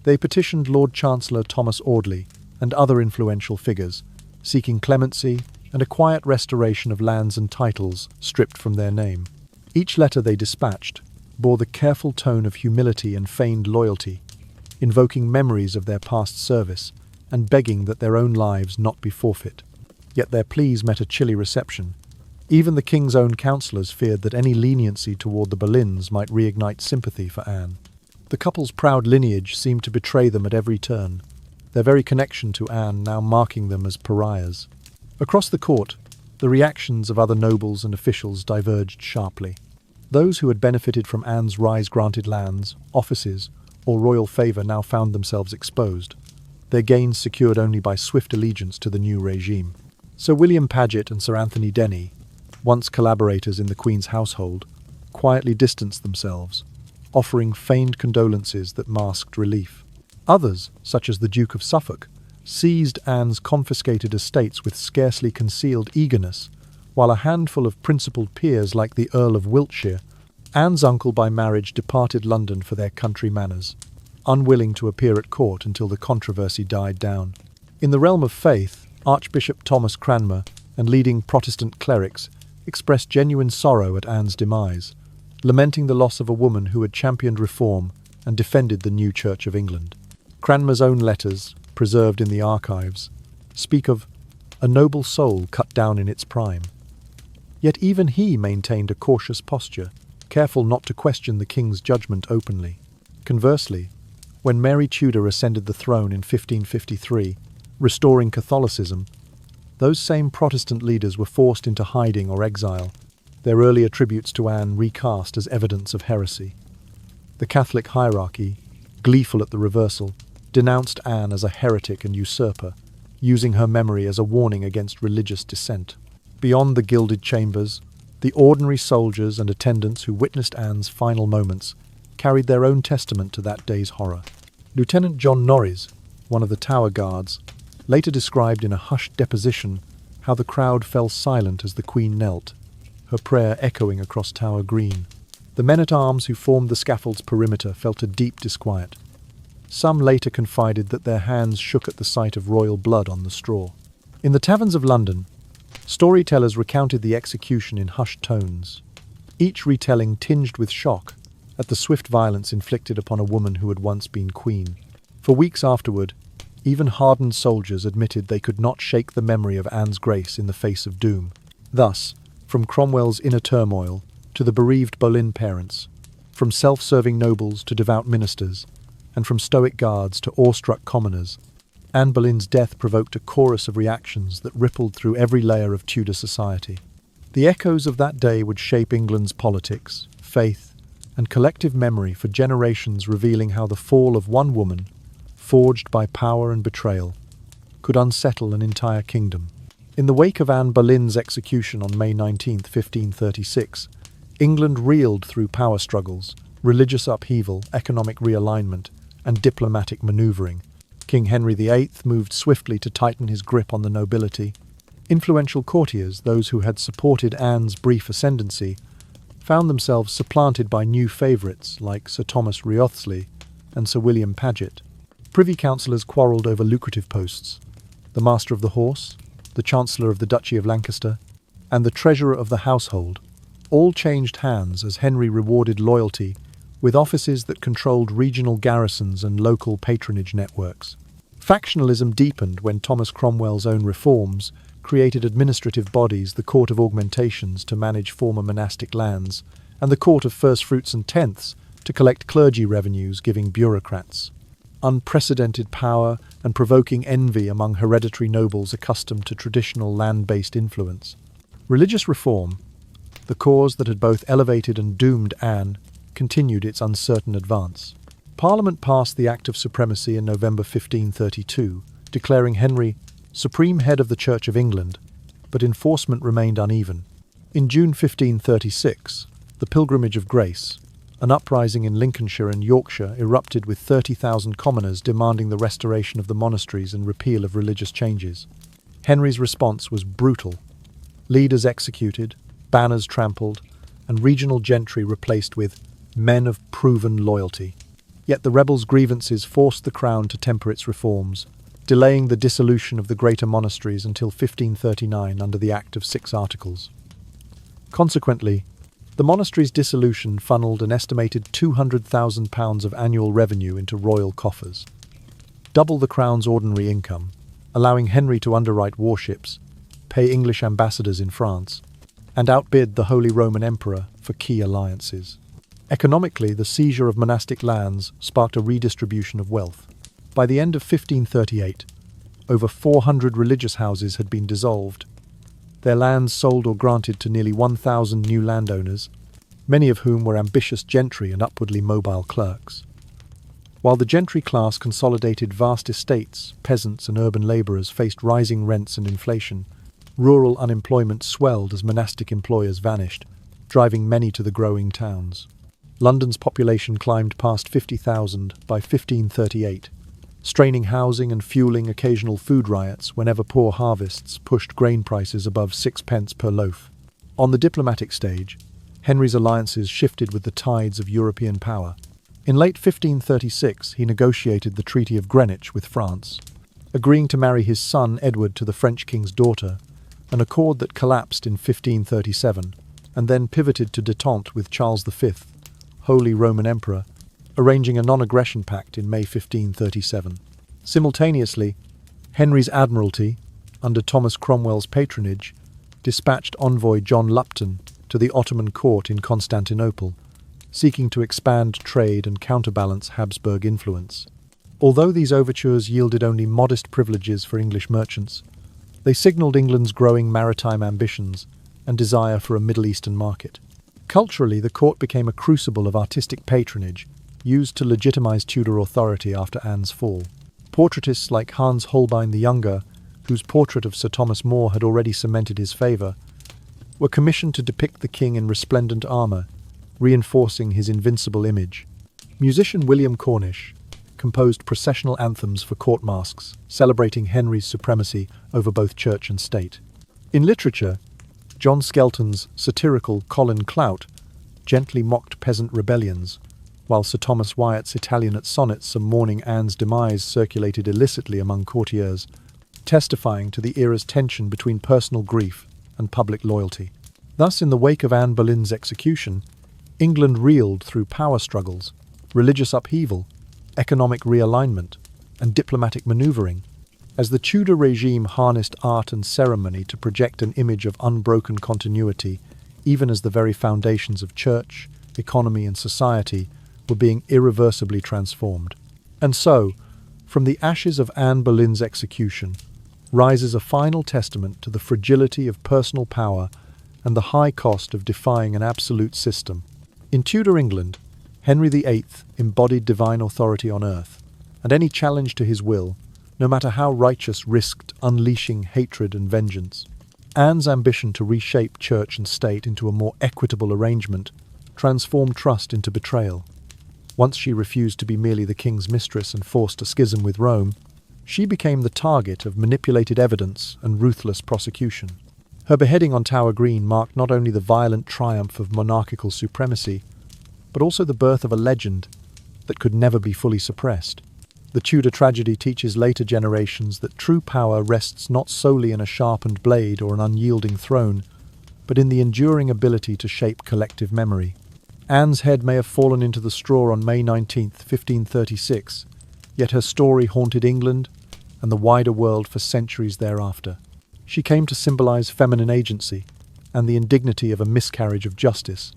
they petitioned Lord Chancellor Thomas Audley and other influential figures, seeking clemency and a quiet restoration of lands and titles stripped from their name. Each letter they dispatched bore the careful tone of humility and feigned loyalty, invoking memories of their past service and begging that their own lives not be forfeit. Yet their pleas met a chilly reception. Even the king's own councillors feared that any leniency toward the Boleyns might reignite sympathy for Anne. The couple's proud lineage seemed to betray them at every turn, their very connection to Anne now marking them as pariahs. Across the court, the reactions of other nobles and officials diverged sharply. Those who had benefited from Anne's rise-granted lands, offices, or royal favour now found themselves exposed, their gains secured only by swift allegiance to the new regime. Sir William Paget and Sir Anthony Denny, once collaborators in the Queen's household, quietly distanced themselves, offering feigned condolences that masked relief. Others, such as the Duke of Suffolk, seized Anne's confiscated estates with scarcely concealed eagerness, while a handful of principled peers like the Earl of Wiltshire, Anne's uncle by marriage, departed London for their country manners, unwilling to appear at court until the controversy died down. In the realm of faith, Archbishop Thomas Cranmer and leading Protestant clerics expressed genuine sorrow at Anne's demise, lamenting the loss of a woman who had championed reform and defended the new Church of England. Cranmer's own letters, preserved in the archives, speak of a noble soul cut down in its prime. Yet even he maintained a cautious posture, careful not to question the king's judgment openly. Conversely, when Mary Tudor ascended the throne in 1553, restoring Catholicism, those same Protestant leaders were forced into hiding or exile, their earlier tributes to Anne recast as evidence of heresy. The Catholic hierarchy, gleeful at the reversal, denounced Anne as a heretic and usurper, using her memory as a warning against religious dissent. Beyond the gilded chambers, the ordinary soldiers and attendants who witnessed Anne's final moments carried their own testament to that day's horror. Lieutenant John Norreys, one of the Tower Guards, later described in a hushed deposition how the crowd fell silent as the Queen knelt, her prayer echoing across Tower Green. The men-at-arms who formed the scaffold's perimeter felt a deep disquiet. Some later confided that their hands shook at the sight of royal blood on the straw. In the taverns of London, storytellers recounted the execution in hushed tones, each retelling tinged with shock at the swift violence inflicted upon a woman who had once been queen. For weeks afterward, even hardened soldiers admitted they could not shake the memory of Anne's grace in the face of doom. Thus, from Cromwell's inner turmoil to the bereaved Boleyn parents, from self-serving nobles to devout ministers, and from stoic guards to awestruck commoners, Anne Boleyn's death provoked a chorus of reactions that rippled through every layer of Tudor society. The echoes of that day would shape England's politics, faith, and collective memory for generations, revealing how the fall of one woman, forged by power and betrayal, could unsettle an entire kingdom. In the wake of Anne Boleyn's execution on May 19th, 1536, England reeled through power struggles, religious upheaval, economic realignment, and diplomatic maneuvering. King Henry VIII moved swiftly to tighten his grip on the nobility. Influential courtiers, those who had supported Anne's brief ascendancy, found themselves supplanted by new favourites like Sir Thomas Wriothesley and Sir William Paget. Privy councillors quarrelled over lucrative posts. The Master of the Horse, the Chancellor of the Duchy of Lancaster, and the Treasurer of the Household all changed hands as Henry rewarded loyalty with offices that controlled regional garrisons and local patronage networks. Factionalism deepened when Thomas Cromwell's own reforms created administrative bodies, the Court of Augmentations to manage former monastic lands, and the Court of First Fruits and Tenths to collect clergy revenues, giving bureaucrats unprecedented power and provoking envy among hereditary nobles accustomed to traditional land-based influence. Religious reform, the cause that had both elevated and doomed Anne, continued its uncertain advance. Parliament passed the Act of Supremacy in November 1532, declaring Henry supreme head of the Church of England, but enforcement remained uneven. In June 1536, the Pilgrimage of Grace, an uprising in Lincolnshire and Yorkshire, erupted with 30,000 commoners demanding the restoration of the monasteries and repeal of religious changes. Henry's response was brutal. Leaders executed, banners trampled, and regional gentry replaced with men of proven loyalty. Yet the rebels' grievances forced the crown to temper its reforms, delaying the dissolution of the greater monasteries until 1539 under the Act of Six Articles. Consequently, the monastery's dissolution funneled an estimated £200,000 of annual revenue into royal coffers, double the crown's ordinary income, allowing Henry to underwrite warships, pay English ambassadors in France, and outbid the Holy Roman Emperor for key alliances. Economically, the seizure of monastic lands sparked a redistribution of wealth. By the end of 1538, over 400 religious houses had been dissolved, their lands sold or granted to nearly 1,000 new landowners, many of whom were ambitious gentry and upwardly mobile clerks. While the gentry class consolidated vast estates, peasants and urban labourers faced rising rents and inflation. Rural unemployment swelled as monastic employers vanished, driving many to the growing towns. London's population climbed past 50,000 by 1538, straining housing and fueling occasional food riots whenever poor harvests pushed grain prices above 6 pence per loaf. On the diplomatic stage, Henry's alliances shifted with the tides of European power. In late 1536, he negotiated the Treaty of Greenwich with France, agreeing to marry his son Edward to the French king's daughter, an accord that collapsed in 1537 and then pivoted to détente with Charles V, Holy Roman Emperor, arranging a non-aggression pact in May 1537. Simultaneously, Henry's Admiralty, under Thomas Cromwell's patronage, dispatched envoy John Lupton to the Ottoman court in Constantinople, seeking to expand trade and counterbalance Habsburg influence. Although these overtures yielded only modest privileges for English merchants, they signalled England's growing maritime ambitions and desire for a Middle Eastern market. Culturally, the court became a crucible of artistic patronage, used to legitimize Tudor authority after Anne's fall. Portraitists like Hans Holbein the Younger, whose portrait of Sir Thomas More had already cemented his favour, were commissioned to depict the king in resplendent armour, reinforcing his invincible image. Musician William Cornish composed processional anthems for court masques, celebrating Henry's supremacy over both church and state. In literature, John Skelton's satirical Colin Clout gently mocked peasant rebellions, while Sir Thomas Wyatt's Italianate sonnets some mourning Anne's demise circulated illicitly among courtiers, testifying to the era's tension between personal grief and public loyalty. Thus, in the wake of Anne Boleyn's execution, England reeled through power struggles, religious upheaval, economic realignment, and diplomatic maneuvering, as the Tudor regime harnessed art and ceremony to project an image of unbroken continuity, even as the very foundations of church, economy, and society were being irreversibly transformed. And so, from the ashes of Anne Boleyn's execution, rises a final testament to the fragility of personal power and the high cost of defying an absolute system. In Tudor England, Henry VIII embodied divine authority on earth, and any challenge to his will, no matter how righteous, risked unleashing hatred and vengeance. Anne's ambition to reshape church and state into a more equitable arrangement transformed trust into betrayal. Once she refused to be merely the king's mistress and forced a schism with Rome, she became the target of manipulated evidence and ruthless prosecution. Her beheading on Tower Green marked not only the violent triumph of monarchical supremacy, but also the birth of a legend that could never be fully suppressed. The Tudor tragedy teaches later generations that true power rests not solely in a sharpened blade or an unyielding throne, but in the enduring ability to shape collective memory. Anne's head may have fallen into the straw on May 19th, 1536, yet her story haunted England and the wider world for centuries thereafter. She came to symbolize feminine agency and the indignity of a miscarriage of justice,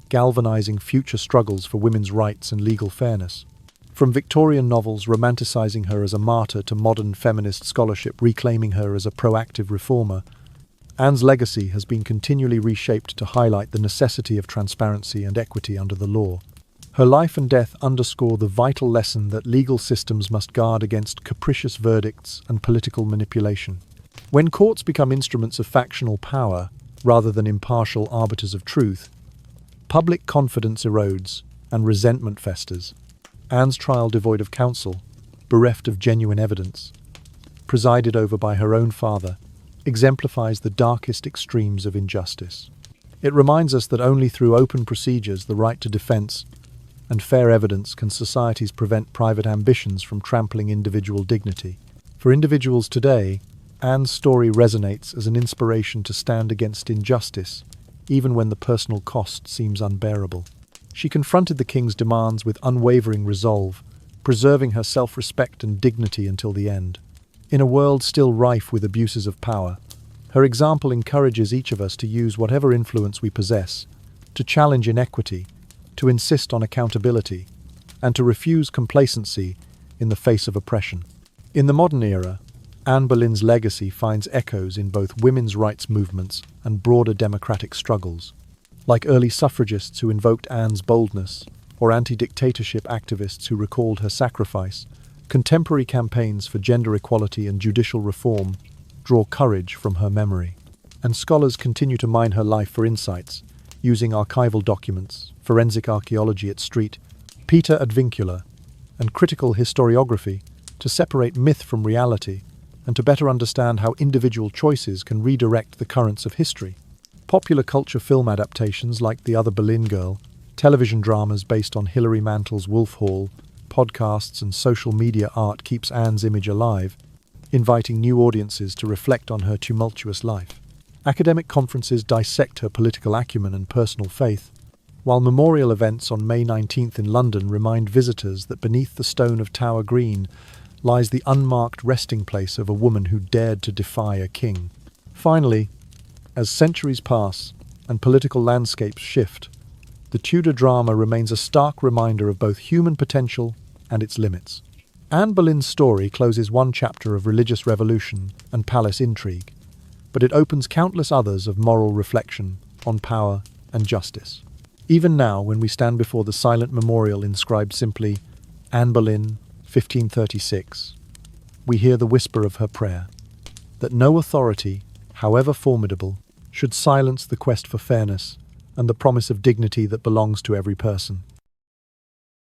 galvanizing future struggles for women's rights and legal fairness. From Victorian novels romanticizing her as a martyr to modern feminist scholarship reclaiming her as a proactive reformer, Anne's legacy has been continually reshaped to highlight the necessity of transparency and equity under the law. Her life and death underscore the vital lesson that legal systems must guard against capricious verdicts and political manipulation. When courts become instruments of factional power, rather than impartial arbiters of truth, public confidence erodes and resentment festers. Anne's trial, devoid of counsel, bereft of genuine evidence, presided over by her own father, exemplifies the darkest extremes of injustice. It reminds us that only through open procedures, the right to defense, and fair evidence can societies prevent private ambitions from trampling individual dignity. For individuals today, Anne's story resonates as an inspiration to stand against injustice, even when the personal cost seems unbearable. She confronted the king's demands with unwavering resolve, preserving her self-respect and dignity until the end. In a world still rife with abuses of power, her example encourages each of us to use whatever influence we possess, to challenge inequity, to insist on accountability, and to refuse complacency in the face of oppression. In the modern era, Anne Boleyn's legacy finds echoes in both women's rights movements and broader democratic struggles. Like early suffragists who invoked Anne's boldness, or anti-dictatorship activists who recalled her sacrifice, contemporary campaigns for gender equality and judicial reform draw courage from her memory. And scholars continue to mine her life for insights, using archival documents, forensic archaeology at Street, Peter Advincula, and critical historiography to separate myth from reality and to better understand how individual choices can redirect the currents of history. Popular culture film adaptations like The Other Boleyn Girl, television dramas based on Hilary Mantel's Wolf Hall, podcasts and social media art keeps Anne's image alive, inviting new audiences to reflect on her tumultuous life. Academic conferences dissect her political acumen and personal faith, while memorial events on May 19th in London remind visitors that beneath the stone of Tower Green lies the unmarked resting place of a woman who dared to defy a king. Finally, as centuries pass and political landscapes shift, the Tudor drama remains a stark reminder of both human potential and its limits. Anne Boleyn's story closes one chapter of religious revolution and palace intrigue, but it opens countless others of moral reflection on power and justice. Even now, when we stand before the silent memorial inscribed simply, Anne Boleyn, 1536, we hear the whisper of her prayer, that no authority, however formidable, should silence the quest for fairness and the promise of dignity that belongs to every person.